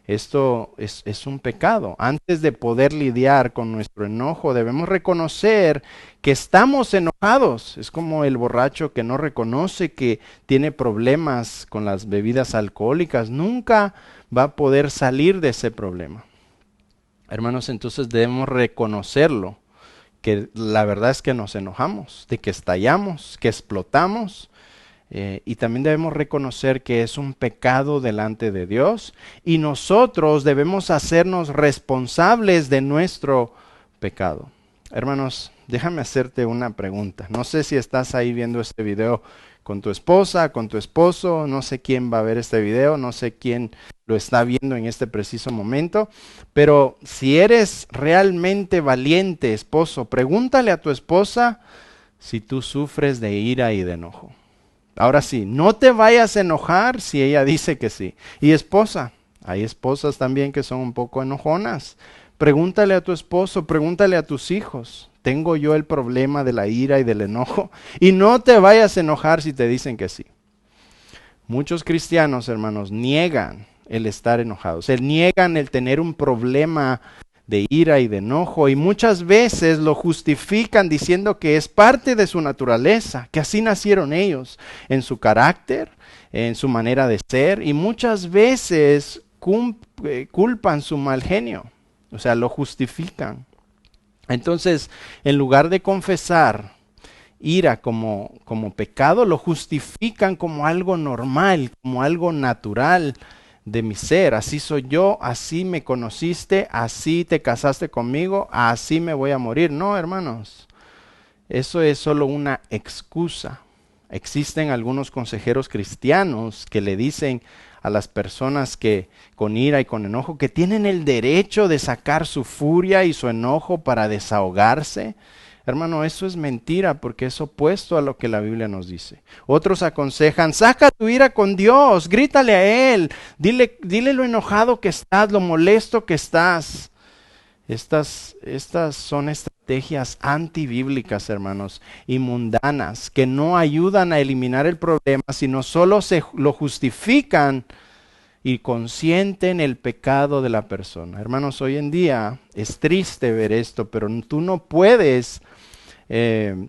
Esto es un pecado. Antes de poder lidiar con nuestro enojo, debemos reconocer que estamos enojados. Es como el borracho que no reconoce que tiene problemas con las bebidas alcohólicas. Nunca va a poder salir de ese problema. Hermanos, entonces debemos reconocerlo, que la verdad es que nos enojamos, de que estallamos, que explotamos. Y también debemos reconocer que es un pecado delante de Dios y nosotros debemos hacernos responsables de nuestro pecado. Hermanos, déjame hacerte una pregunta. No sé si estás ahí viendo este video con tu esposa, con tu esposo, no sé quién va a ver este video, no sé quién lo está viendo en este preciso momento, pero si eres realmente valiente, esposo, pregúntale a tu esposa si tú sufres de ira y de enojo. Ahora sí, no te vayas a enojar si ella dice que sí. Y esposa, hay esposas también que son un poco enojonas. Pregúntale a tu esposo, pregúntale a tus hijos. ¿Tengo yo el problema de la ira y del enojo? Y no te vayas a enojar si te dicen que sí. Muchos cristianos, hermanos, niegan el estar enojados. Niegan el tener un problema de ira y de enojo, y muchas veces lo justifican diciendo que es parte de su naturaleza, que así nacieron ellos, en su carácter, en su manera de ser, y muchas veces culpan su mal genio, o sea, lo justifican. Entonces, en lugar de confesar ira como pecado, lo justifican como algo normal, como algo natural de mi ser. Así soy yo, así me conociste, así te casaste conmigo, así me voy a morir. No, hermanos, eso es solo una excusa. Existen algunos consejeros cristianos que le dicen a las personas que con ira y con enojo que tienen el derecho de sacar su furia y su enojo para desahogarse. Hermano, eso es mentira porque es opuesto a lo que la Biblia nos dice. Otros aconsejan, saca tu ira con Dios, grítale a Él, dile lo enojado que estás, lo molesto que estás. Estas son estrategias antibíblicas, hermanos, y mundanas, que no ayudan a eliminar el problema, sino solo lo justifican y consienten el pecado de la persona. Hermanos, hoy en día es triste ver esto, pero tú no puedes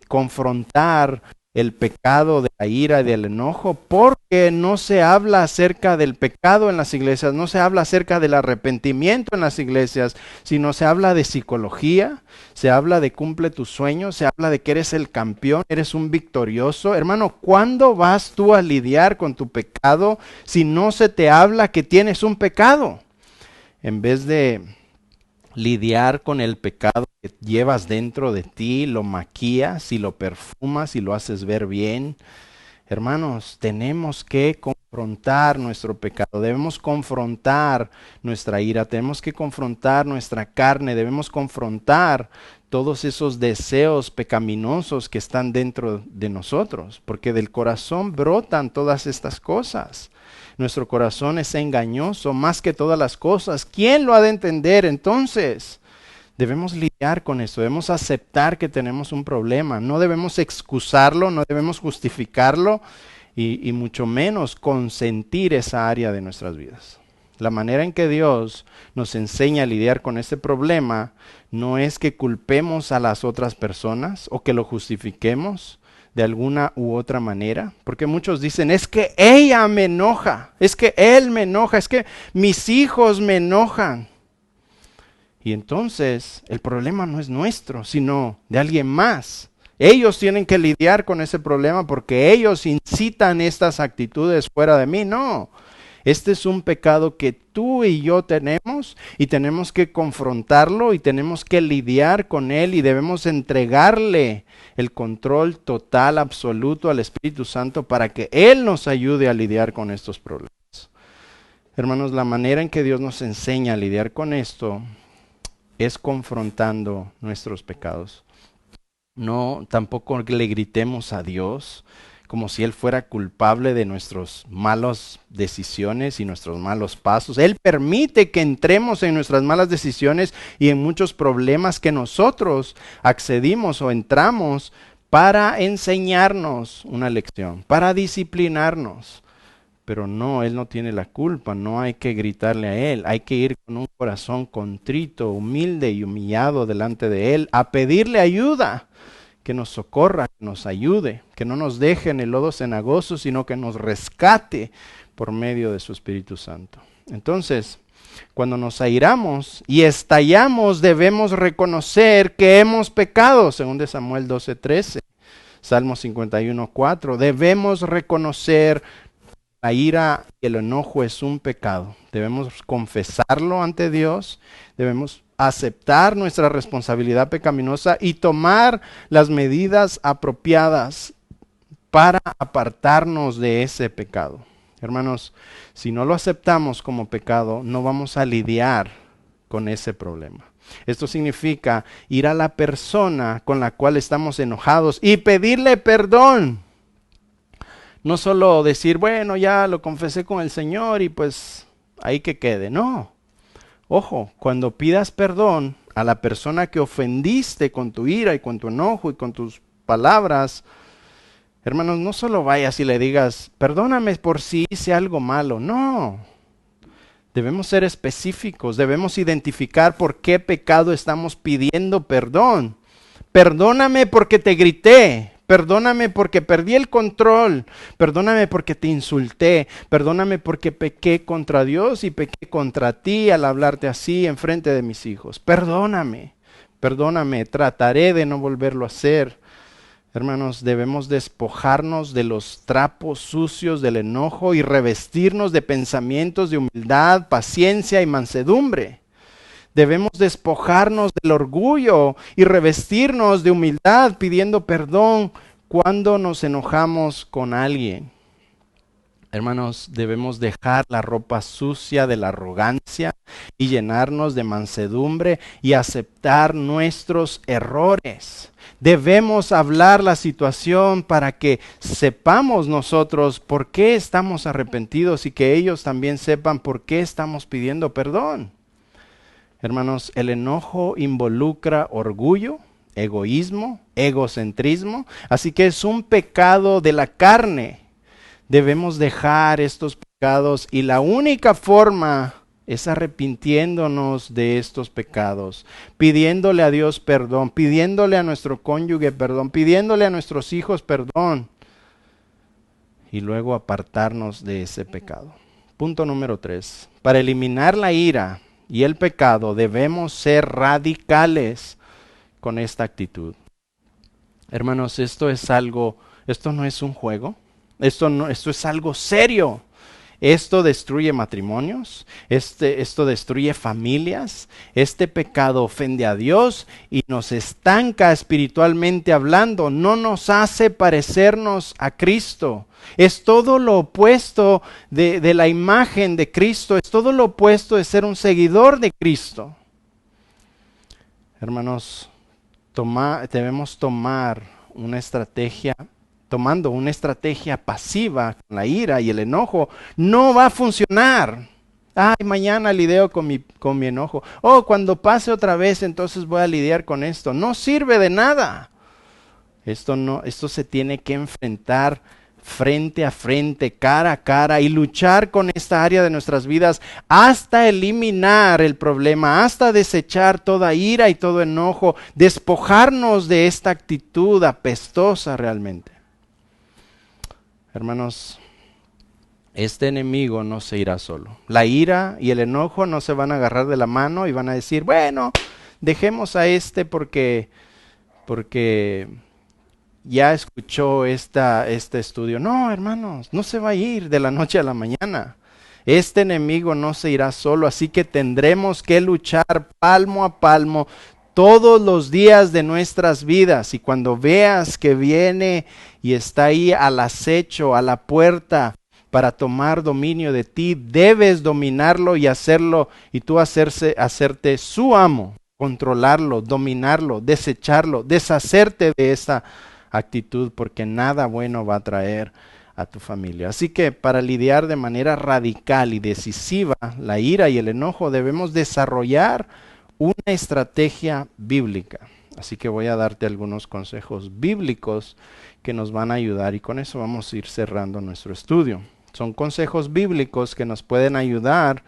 confrontar el pecado de la ira y del enojo porque no se habla acerca del pecado en las iglesias, no se habla acerca del arrepentimiento en las iglesias, sino se habla de psicología, se habla de cumple tus sueños, se habla de que eres el campeón, eres un victorioso. Hermano, ¿cuándo vas tú a lidiar con tu pecado si no se te habla que tienes un pecado? En vez de lidiar con el pecado que llevas dentro de ti, lo maquillas y lo perfumas y lo haces ver bien. Hermanos, tenemos que confrontar nuestro pecado, debemos confrontar nuestra ira, tenemos que confrontar nuestra carne, debemos confrontar todos esos deseos pecaminosos que están dentro de nosotros, porque del corazón brotan todas estas cosas. Nuestro corazón es engañoso más que todas las cosas. ¿Quién lo ha de entender? Entonces, debemos lidiar con esto, debemos aceptar que tenemos un problema. No debemos excusarlo, no debemos justificarlo y mucho menos consentir esa área de nuestras vidas. La manera en que Dios nos enseña a lidiar con este problema no es que culpemos a las otras personas o que lo justifiquemos de alguna u otra manera, porque muchos dicen, es que ella me enoja, es que él me enoja, es que mis hijos me enojan. Y entonces el problema no es nuestro, sino de alguien más. Ellos tienen que lidiar con ese problema porque ellos incitan estas actitudes fuera de mí. No, este es un pecado que tú y yo tenemos y tenemos que confrontarlo y tenemos que lidiar con él y debemos entregarle el control total, absoluto al Espíritu Santo para que Él nos ayude a lidiar con estos problemas. Hermanos, la manera en que Dios nos enseña a lidiar con esto es confrontando nuestros pecados. No, tampoco le gritemos a Dios como si Él fuera culpable de nuestras malas decisiones y nuestros malos pasos. Él permite que entremos en nuestras malas decisiones y en muchos problemas que nosotros accedimos o entramos para enseñarnos una lección, para disciplinarnos. Pero no, Él no tiene la culpa, no hay que gritarle a Él, hay que ir con un corazón contrito, humilde y humillado delante de Él a pedirle ayuda, que nos socorra, que nos ayude, que no nos deje en el lodo cenagoso, sino que nos rescate por medio de su Espíritu Santo. Entonces, cuando nos airamos y estallamos, debemos reconocer que hemos pecado, según de Samuel 12:13, Salmo 51:4, debemos reconocer la ira y el enojo es un pecado. Debemos confesarlo ante Dios, debemos aceptar nuestra responsabilidad pecaminosa y tomar las medidas apropiadas para apartarnos de ese pecado. Hermanos, si no lo aceptamos como pecado, no vamos a lidiar con ese problema. Esto significa ir a la persona con la cual estamos enojados y pedirle perdón. No solo decir, bueno, ya lo confesé con el Señor y pues ahí que quede. No. Ojo, cuando pidas perdón a la persona que ofendiste con tu ira y con tu enojo y con tus palabras, hermanos, no solo vayas y le digas, perdóname por si hice algo malo. No. Debemos ser específicos, debemos identificar por qué pecado estamos pidiendo perdón. Perdóname porque te grité. Perdóname porque perdí el control, perdóname porque te insulté, perdóname porque pequé contra Dios y pequé contra ti al hablarte así enfrente de mis hijos. Perdóname, perdóname, trataré de no volverlo a hacer. Hermanos, debemos despojarnos de los trapos sucios del enojo y revestirnos de pensamientos de humildad, paciencia y mansedumbre. Debemos despojarnos del orgullo y revestirnos de humildad pidiendo perdón cuando nos enojamos con alguien. Hermanos, debemos dejar la ropa sucia de la arrogancia y llenarnos de mansedumbre y aceptar nuestros errores. Debemos hablar la situación para que sepamos nosotros por qué estamos arrepentidos y que ellos también sepan por qué estamos pidiendo perdón. Hermanos, el enojo involucra orgullo, egoísmo, egocentrismo, así que es un pecado de la carne. Debemos dejar estos pecados y la única forma es arrepintiéndonos de estos pecados, pidiéndole a Dios perdón, pidiéndole a nuestro cónyuge perdón, pidiéndole a nuestros hijos perdón y luego apartarnos de ese pecado. Punto número 3. Para eliminar la ira y el pecado debemos ser radicales con esta actitud. Hermanos, esto no es un juego, esto es algo serio. Esto destruye matrimonios, esto destruye familias, este pecado ofende a Dios y nos estanca espiritualmente hablando, no nos hace parecernos a Cristo. Es todo lo opuesto de la imagen de Cristo, es todo lo opuesto de ser un seguidor de Cristo. Hermanos, debemos tomar una estrategia tomando una estrategia pasiva con la ira y el enojo, no va a funcionar. Ay, mañana lidio con mi enojo. Oh, cuando pase otra vez, entonces voy a lidiar con esto. No sirve de nada. Esto se tiene que enfrentar frente a frente, cara a cara, y luchar con esta área de nuestras vidas hasta eliminar el problema, hasta desechar toda ira y todo enojo, despojarnos de esta actitud apestosa realmente. Hermanos, este enemigo no se irá solo. La ira y el enojo no se van a agarrar de la mano y van a decir, bueno, dejemos a este porque ya escuchó este estudio. No, hermanos, no se va a ir de la noche a la mañana. Este enemigo no se irá solo, así que tendremos que luchar palmo a palmo todos los días de nuestras vidas. Y cuando veas que viene y está ahí al acecho, a la puerta, para tomar dominio de ti, debes dominarlo y hacerlo, y tú hacerte su amo, controlarlo, dominarlo, desecharlo, deshacerte de esa actitud, porque nada bueno va a traer a tu familia. Así que para lidiar de manera radical y decisiva la ira y el enojo, debemos desarrollar una estrategia bíblica. Así que voy a darte algunos consejos bíblicos que nos van a ayudar, y con eso vamos a ir cerrando nuestro estudio. Son consejos bíblicos que nos pueden ayudar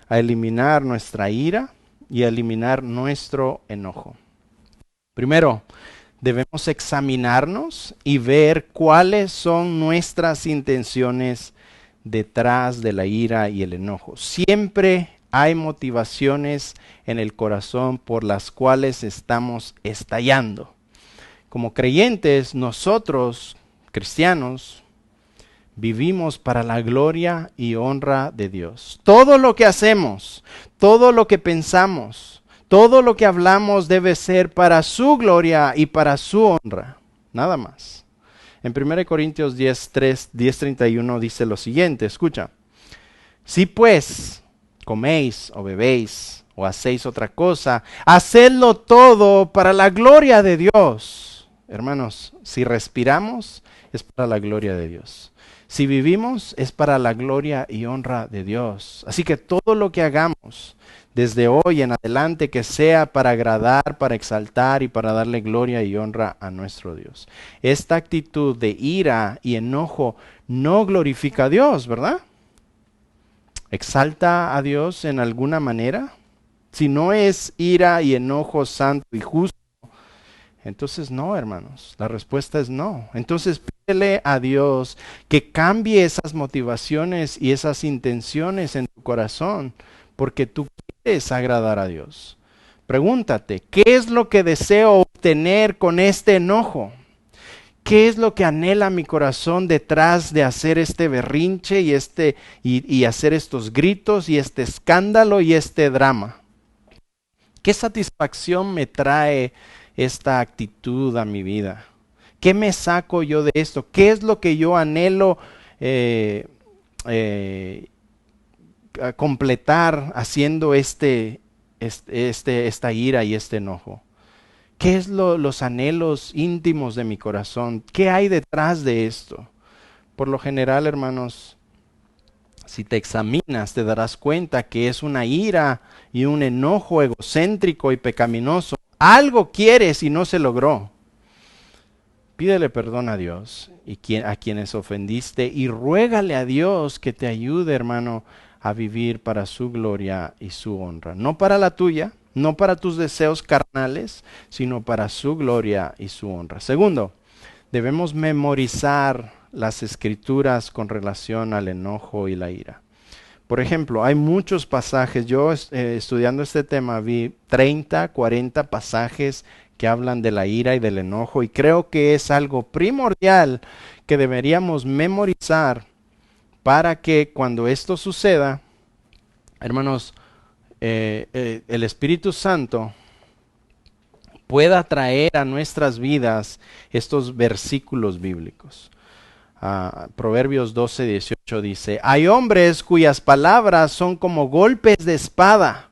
a eliminar nuestra ira y a eliminar nuestro enojo. Primero, debemos examinarnos y ver cuáles son nuestras intenciones detrás de la ira y el enojo. Siempre hay motivaciones en el corazón por las cuales estamos estallando. Como creyentes, nosotros, cristianos, vivimos para la gloria y honra de Dios. Todo lo que hacemos, todo lo que pensamos, todo lo que hablamos debe ser para su gloria y para su honra. Nada más. En 1 Corintios 10:31 dice lo siguiente, escucha. Si pues coméis o bebéis o hacéis otra cosa, hacedlo todo para la gloria de Dios. Hermanos, si respiramos, es para la gloria de Dios. Si vivimos, es para la gloria y honra de Dios. Así que todo lo que hagamos desde hoy en adelante, que sea para agradar, para exaltar y para darle gloria y honra a nuestro Dios. Esta actitud de ira y enojo no glorifica a Dios, ¿verdad? ¿Exalta a Dios en alguna manera? Si no es ira y enojo santo y justo, entonces no, hermanos. La respuesta es no. Entonces pídele a Dios que cambie esas motivaciones y esas intenciones en tu corazón, porque tú quieres agradar a Dios. Pregúntate, ¿qué es lo que deseo obtener con este enojo? ¿Qué es lo que anhela mi corazón detrás de hacer este berrinche y hacer estos gritos y este escándalo y este drama? ¿Qué satisfacción me trae esta actitud a mi vida? ¿Qué me saco yo de esto? ¿Qué es lo que yo anhelo completar haciendo esta ira y este enojo? ¿Qué es los anhelos íntimos de mi corazón? ¿Qué hay detrás de esto? Por lo general, hermanos, si te examinas, te darás cuenta que es una ira y un enojo egocéntrico y pecaminoso. Algo quieres y no se logró. Pídele perdón a Dios a quienes ofendiste, y ruégale a Dios que te ayude, hermano, a vivir para su gloria y su honra. No para la tuya, no para tus deseos carnales, sino para su gloria y su honra. Segundo, debemos memorizar las escrituras con relación al enojo y la ira. Por ejemplo, hay muchos pasajes. Yo estudiando este tema vi 30, 40 pasajes que hablan de la ira y del enojo, y creo que es algo primordial que deberíamos memorizar para que cuando esto suceda, hermanos, el Espíritu Santo pueda traer a nuestras vidas estos versículos bíblicos. Proverbios 12:18 dice: hay hombres cuyas palabras son como golpes de espada,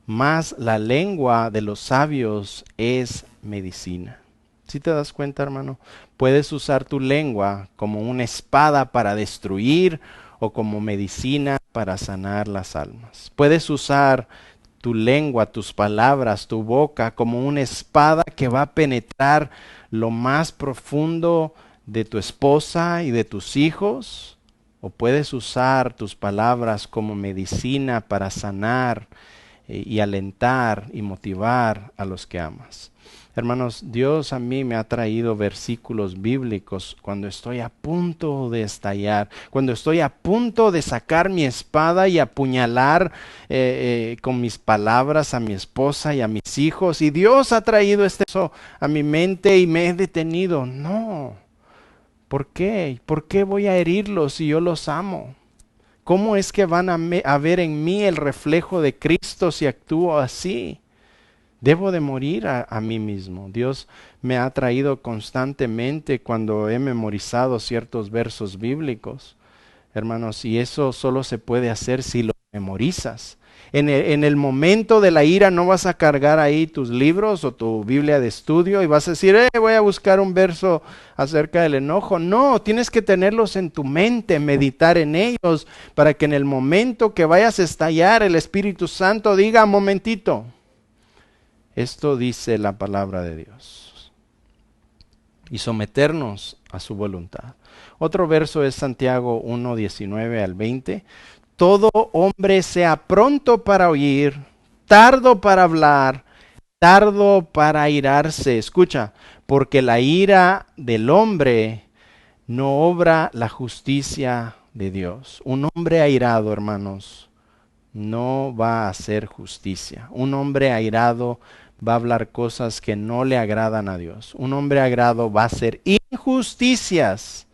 mas la lengua de los sabios es medicina. ¿Sí te das cuenta, hermano? Puedes usar tu lengua como una espada para destruir o como medicina para sanar las almas. Puedes usar tu lengua, tus palabras, tu boca como una espada que va a penetrar lo más profundo de tu esposa y de tus hijos. O puedes usar tus palabras como medicina para sanar y alentar y motivar a los que amas. Hermanos, Dios a mí me ha traído versículos bíblicos cuando estoy a punto de estallar, cuando estoy a punto de sacar mi espada y apuñalar con mis palabras a mi esposa y a mis hijos. Y Dios ha traído eso a mi mente y me he detenido. No, ¿por qué? ¿Por qué voy a herirlos si yo los amo? ¿Cómo es que van a ver en mí el reflejo de Cristo si actúo así? Debo de morir a mí mismo. Dios me ha traído constantemente cuando he memorizado ciertos versos bíblicos, hermanos, y eso solo se puede hacer si lo memorizas. En el momento de la ira no vas a cargar ahí tus libros o tu Biblia de estudio y vas a decir, voy a buscar un verso acerca del enojo. No, tienes que tenerlos en tu mente, meditar en ellos, para que en el momento que vayas a estallar el Espíritu Santo diga, momentito, esto dice la palabra de Dios. Y someternos a su voluntad. Otro verso es Santiago 1, 19 al 20. Todo hombre sea pronto para oír, tardo para hablar, tardo para airarse. Escucha, porque la ira del hombre no obra la justicia de Dios. Un hombre airado, hermanos, no va a hacer justicia. Un hombre airado va a hablar cosas que no le agradan a Dios. Un hombre airado va a hacer injusticias.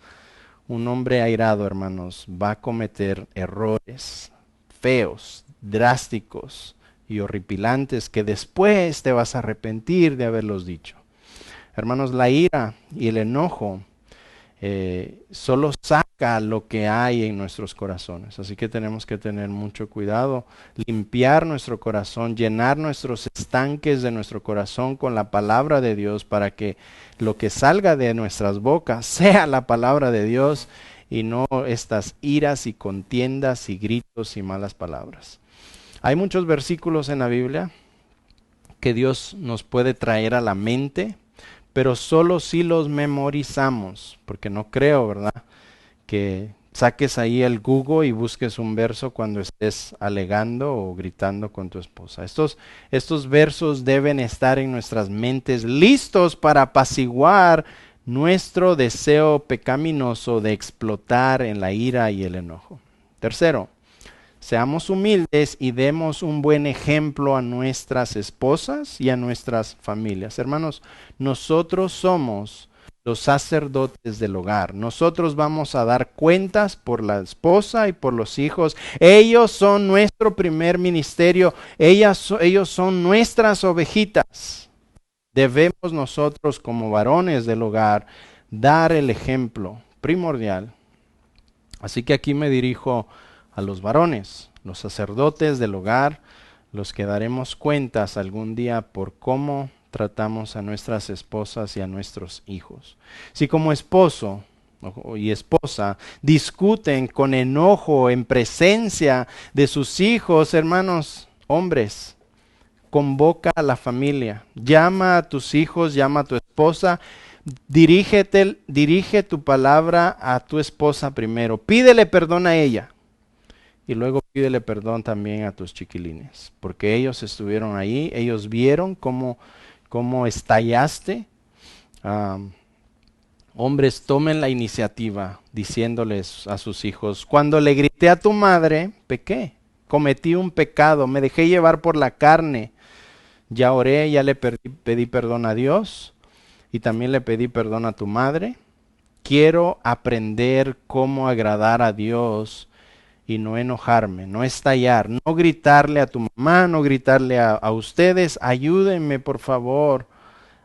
Un hombre airado, hermanos, va a cometer errores feos, drásticos y horripilantes que después te vas a arrepentir de haberlos dicho. Hermanos, la ira y el enojo solo saca lo que hay en nuestros corazones. Así que tenemos que tener mucho cuidado, limpiar nuestro corazón, llenar nuestros estanques de nuestro corazón con la palabra de Dios para que lo que salga de nuestras bocas sea la palabra de Dios y no estas iras y contiendas y gritos y malas palabras. Hay muchos versículos en la Biblia que Dios nos puede traer a la mente, pero solo si los memorizamos, porque no creo, ¿verdad?, que saques ahí el Google y busques un verso cuando estés alegando o gritando con tu esposa. Estos versos deben estar en nuestras mentes listos para apaciguar nuestro deseo pecaminoso de explotar en la ira y el enojo. Tercero, seamos humildes y demos un buen ejemplo a nuestras esposas y a nuestras familias. Hermanos, nosotros somos los sacerdotes del hogar. Nosotros vamos a dar cuentas por la esposa y por los hijos. Ellos son nuestro primer ministerio. Ellos son nuestras ovejitas. Debemos nosotros como varones del hogar dar el ejemplo primordial. Así que aquí me dirijo a los varones, los sacerdotes del hogar, los que daremos cuentas algún día por cómo tratamos a nuestras esposas y a nuestros hijos. Si como esposo y esposa discuten con enojo en presencia de sus hijos, hermanos, hombres, convoca a la familia, llama a tus hijos, llama a tu esposa, dirige tu palabra a tu esposa primero, pídele perdón a ella. Y luego pídele perdón también a tus chiquilines, porque ellos estuvieron ahí, ellos vieron cómo estallaste. Hombres, tomen la iniciativa diciéndoles a sus hijos, cuando le grité a tu madre, pequé, cometí un pecado, me dejé llevar por la carne, ya oré, ya le pedí perdón a Dios y también le pedí perdón a tu madre. Quiero aprender cómo agradar a Dios y no enojarme, no estallar, no gritarle a tu mamá, no gritarle a ustedes. Ayúdenme, por favor,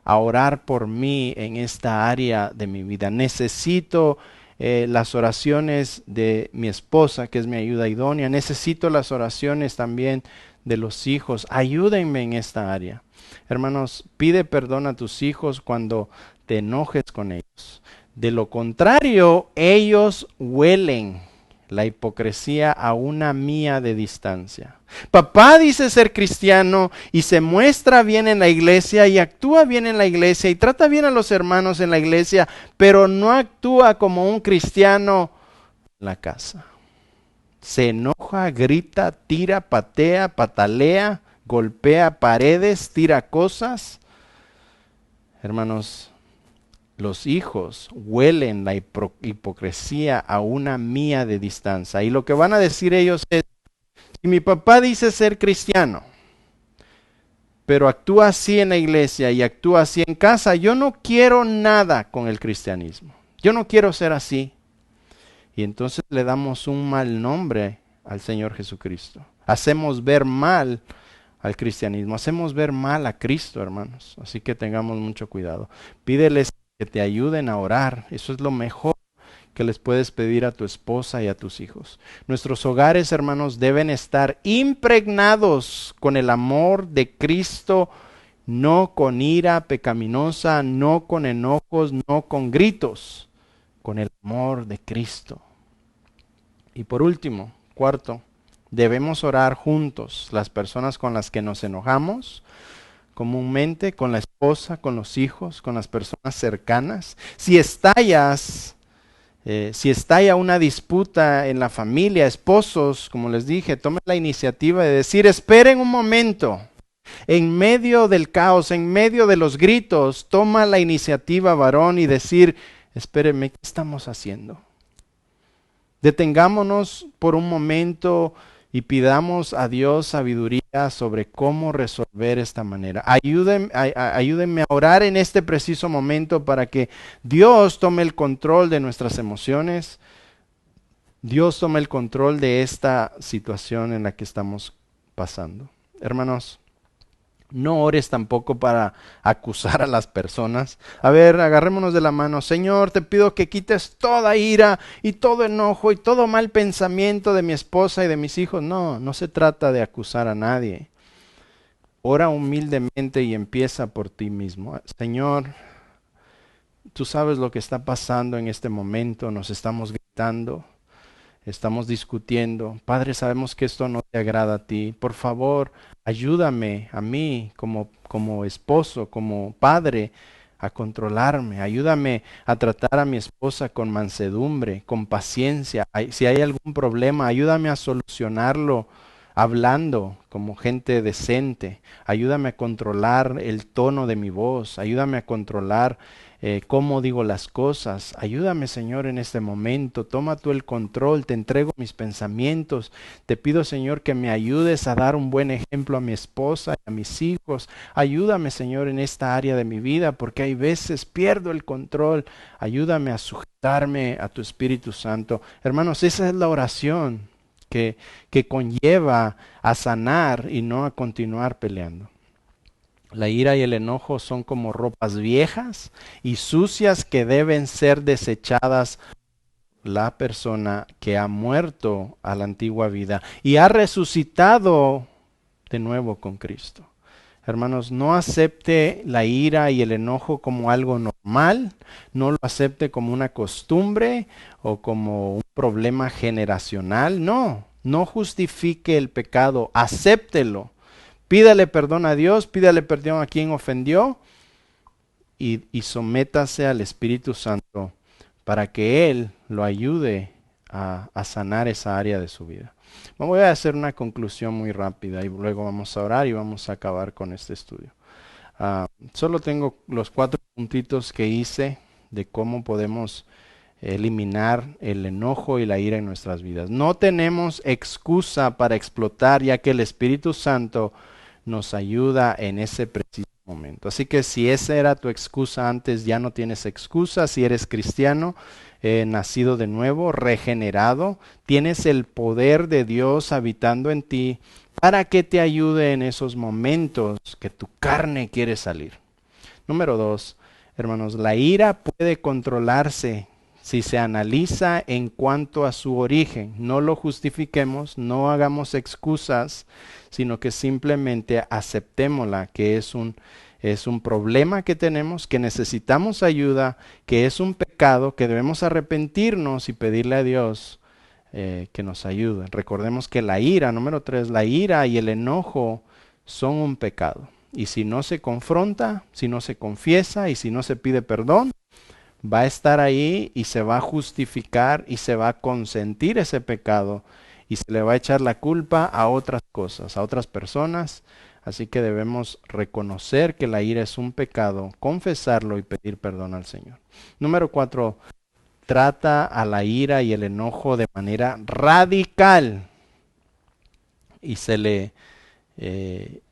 a orar por mí en esta área de mi vida. Necesito las oraciones de mi esposa, que es mi ayuda idónea. Necesito las oraciones también de los hijos. Ayúdenme en esta área. Hermanos, pide perdón a tus hijos cuando te enojes con ellos. De lo contrario, ellos huelen la hipocresía a una milla de distancia. Papá dice ser cristiano y se muestra bien en la iglesia y actúa bien en la iglesia y trata bien a los hermanos en la iglesia, pero no actúa como un cristiano en la casa. Se enoja, grita, tira, patea, patalea, golpea paredes, tira cosas. Hermanos, los hijos huelen la hipocresía a una milla de distancia. Y lo que van a decir ellos es, si mi papá dice ser cristiano, pero actúa así en la iglesia y actúa así en casa, yo no quiero nada con el cristianismo. Yo no quiero ser así. Y entonces le damos un mal nombre al Señor Jesucristo. Hacemos ver mal al cristianismo. Hacemos ver mal a Cristo, hermanos. Así que tengamos mucho cuidado. Pídeles que te ayuden a orar. Eso es lo mejor que les puedes pedir a tu esposa y a tus hijos. Nuestros hogares, hermanos, deben estar impregnados con el amor de Cristo, no con ira pecaminosa, no con enojos, no con gritos, con el amor de Cristo. Y por último, cuarto, debemos orar juntos, las personas con las que nos enojamos, comúnmente con la esposa, con los hijos, con las personas cercanas. Si estalla una disputa en la familia, esposos, como les dije, tomen la iniciativa de decir, esperen un momento. En medio del caos, en medio de los gritos, toma la iniciativa, varón, y decir, espérenme, ¿qué estamos haciendo? Detengámonos por un momento y pidamos a Dios sabiduría sobre cómo resolver esta manera. Ayúdenme a orar en este preciso momento para que Dios tome el control de nuestras emociones. Dios tome el control de esta situación en la que estamos pasando. Hermanos, no ores tampoco para acusar a las personas. A ver, agarrémonos de la mano. Señor, te pido que quites toda ira y todo enojo y todo mal pensamiento de mi esposa y de mis hijos. No, no se trata de acusar a nadie. Ora humildemente y empieza por ti mismo. Señor, tú sabes lo que está pasando en este momento. Nos estamos gritando. Estamos discutiendo. Padre, sabemos que esto no te agrada a ti. Por favor, ayúdame a mí como esposo, como padre, a controlarme. Ayúdame a tratar a mi esposa con mansedumbre, con paciencia. Si hay algún problema, ayúdame a solucionarlo hablando como gente decente. Ayúdame a controlar el tono de mi voz. Ayúdame a controlar cómo digo las cosas. Ayúdame, Señor, en este momento. Toma tú el control. Te entrego mis pensamientos. Te pido, Señor, que me ayudes a dar un buen ejemplo a mi esposa y a mis hijos. Ayúdame, Señor, en esta área de mi vida, porque hay veces pierdo el control. Ayúdame a sujetarme a tu Espíritu Santo. Hermanos, esa es la oración que conlleva a sanar y no a continuar peleando. La ira y el enojo son como ropas viejas y sucias que deben ser desechadas por la persona que ha muerto a la antigua vida y ha resucitado de nuevo con Cristo. Hermanos, no acepte la ira y el enojo como algo normal, no lo acepte como una costumbre o como un problema generacional. No justifique el pecado, acéptelo. Pídale perdón a Dios, pídale perdón a quien ofendió y sométase al Espíritu Santo para que Él lo ayude a sanar esa área de su vida. Voy a hacer una conclusión muy rápida y luego vamos a orar y vamos a acabar con este estudio. Solo tengo los 4 puntitos que hice de cómo podemos eliminar el enojo y la ira en nuestras vidas. No tenemos excusa para explotar, ya que el Espíritu Santo nos ayuda en ese preciso momento. Así que si esa era tu excusa antes, ya no tienes excusa. Si eres cristiano, nacido de nuevo, regenerado, tienes el poder de Dios habitando en ti para que te ayude en esos momentos que tu carne quiere salir. Número 2, hermanos, la ira puede controlarse si se analiza en cuanto a su origen. No lo justifiquemos, no hagamos excusas, sino que simplemente aceptémosla, que es un problema que tenemos, que necesitamos ayuda, que es un pecado, que debemos arrepentirnos y pedirle a Dios que nos ayude. Recordemos que la ira, número 3, la ira y el enojo son un pecado. Y si no se confronta, si no se confiesa y si no se pide perdón, va a estar ahí y se va a justificar y se va a consentir ese pecado y se le va a echar la culpa a otras cosas, a otras personas. Así que debemos reconocer que la ira es un pecado, confesarlo y pedir perdón al Señor. Número 4, trata a la ira y el enojo de manera radical y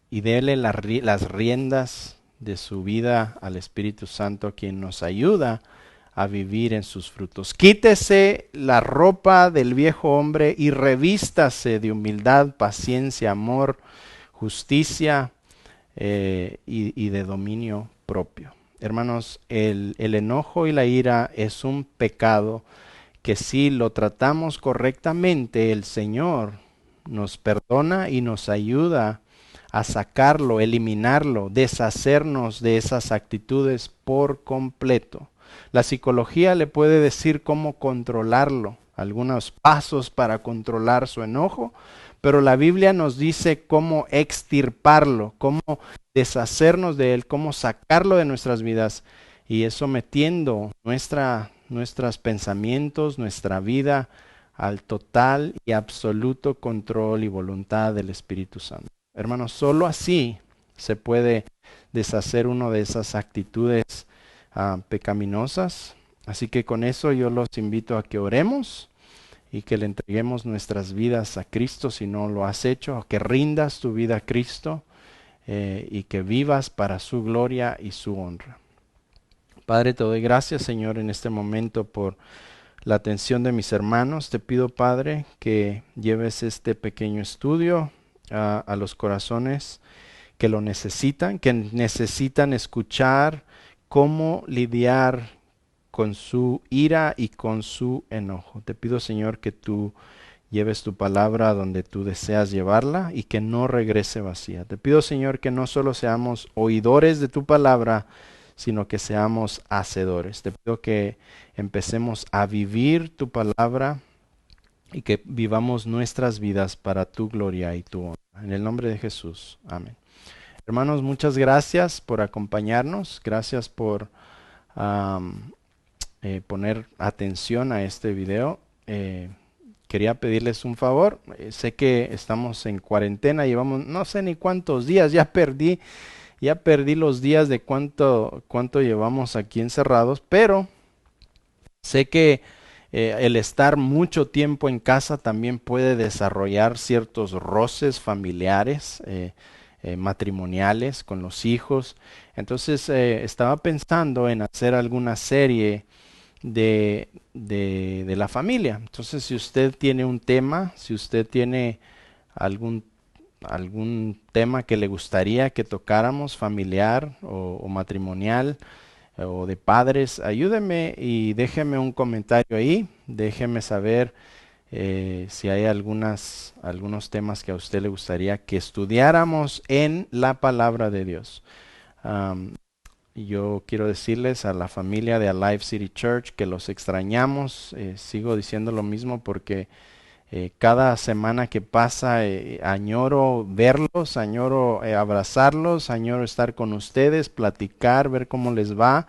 y dele las riendas de su vida al Espíritu Santo, quien nos ayuda a vivir en sus frutos. Quítese la ropa del viejo hombre y revístase de humildad, paciencia, amor, justicia y de dominio propio. Hermanos, el enojo y la ira es un pecado que si lo tratamos correctamente, el Señor nos perdona y nos ayuda a sacarlo, eliminarlo, deshacernos de esas actitudes por completo. La psicología le puede decir cómo controlarlo, algunos pasos para controlar su enojo, pero la Biblia nos dice cómo extirparlo, cómo deshacernos de él, cómo sacarlo de nuestras vidas y es sometiendo nuestros pensamientos, nuestra vida al total y absoluto control y voluntad del Espíritu Santo. Hermanos, solo así se puede deshacer uno de esas actitudes pecaminosas. Así que con eso yo los invito a que oremos y que le entreguemos nuestras vidas a Cristo si no lo has hecho, a que rindas tu vida a Cristo y que vivas para su gloria y su honra. Padre, te doy gracias, Señor, en este momento por la atención de mis hermanos. Te pido, Padre, que lleves este pequeño estudio a los corazones que lo necesitan, que necesitan escuchar cómo lidiar con su ira y con su enojo. Te pido, Señor, que tú lleves tu palabra donde tú deseas llevarla y que no regrese vacía. Te pido, Señor, que no solo seamos oidores de tu palabra, sino que seamos hacedores. Te pido que empecemos a vivir tu palabra y que vivamos nuestras vidas para tu gloria y tu honra. En el nombre de Jesús. Amén. Hermanos, muchas gracias por acompañarnos. Gracias por poner atención a este video. Quería pedirles un favor. Sé que estamos en cuarentena, llevamos no sé ni cuántos días, ya perdí los días de cuánto llevamos aquí encerrados, pero sé que el estar mucho tiempo en casa también puede desarrollar ciertos roces familiares, matrimoniales con los hijos. Entonces estaba pensando en hacer alguna serie de la familia. Entonces, si usted tiene un tema, si usted tiene algún tema que le gustaría que tocáramos, familiar o matrimonial o de padres, ayúdeme y déjeme un comentario ahí, déjeme saber si hay algunos temas que a usted le gustaría que estudiáramos en la palabra de Dios. Yo quiero decirles a la familia de Alive City Church que los extrañamos. Sigo diciendo lo mismo porque cada semana que pasa añoro verlos, añoro abrazarlos, añoro estar con ustedes, platicar, ver cómo les va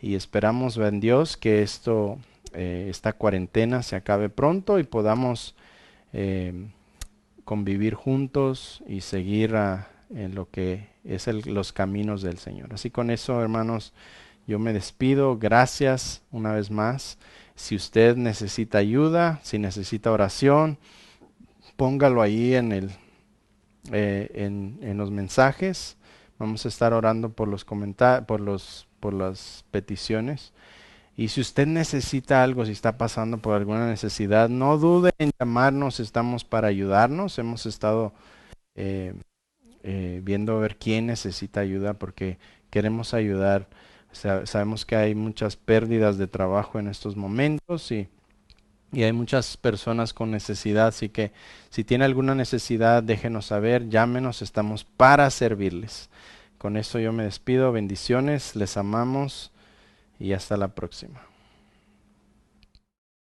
y esperamos en Dios que esta cuarentena se acabe pronto y podamos convivir juntos y seguir en lo que es los caminos del Señor. Así con eso, hermanos, yo me despido. Gracias una vez más. Si usted necesita ayuda, si necesita oración, póngalo ahí en los mensajes. Vamos a estar orando por los comentarios, por las peticiones. Y si usted necesita algo, si está pasando por alguna necesidad, no dude en llamarnos. Estamos para ayudarnos. Hemos estado viendo a ver quién necesita ayuda porque queremos ayudar Sabemos que hay muchas pérdidas de trabajo en estos momentos y hay muchas personas con necesidad, así que si tiene alguna necesidad, déjenos saber, llámenos, estamos para servirles. Con eso yo me despido, bendiciones, les amamos y hasta la próxima.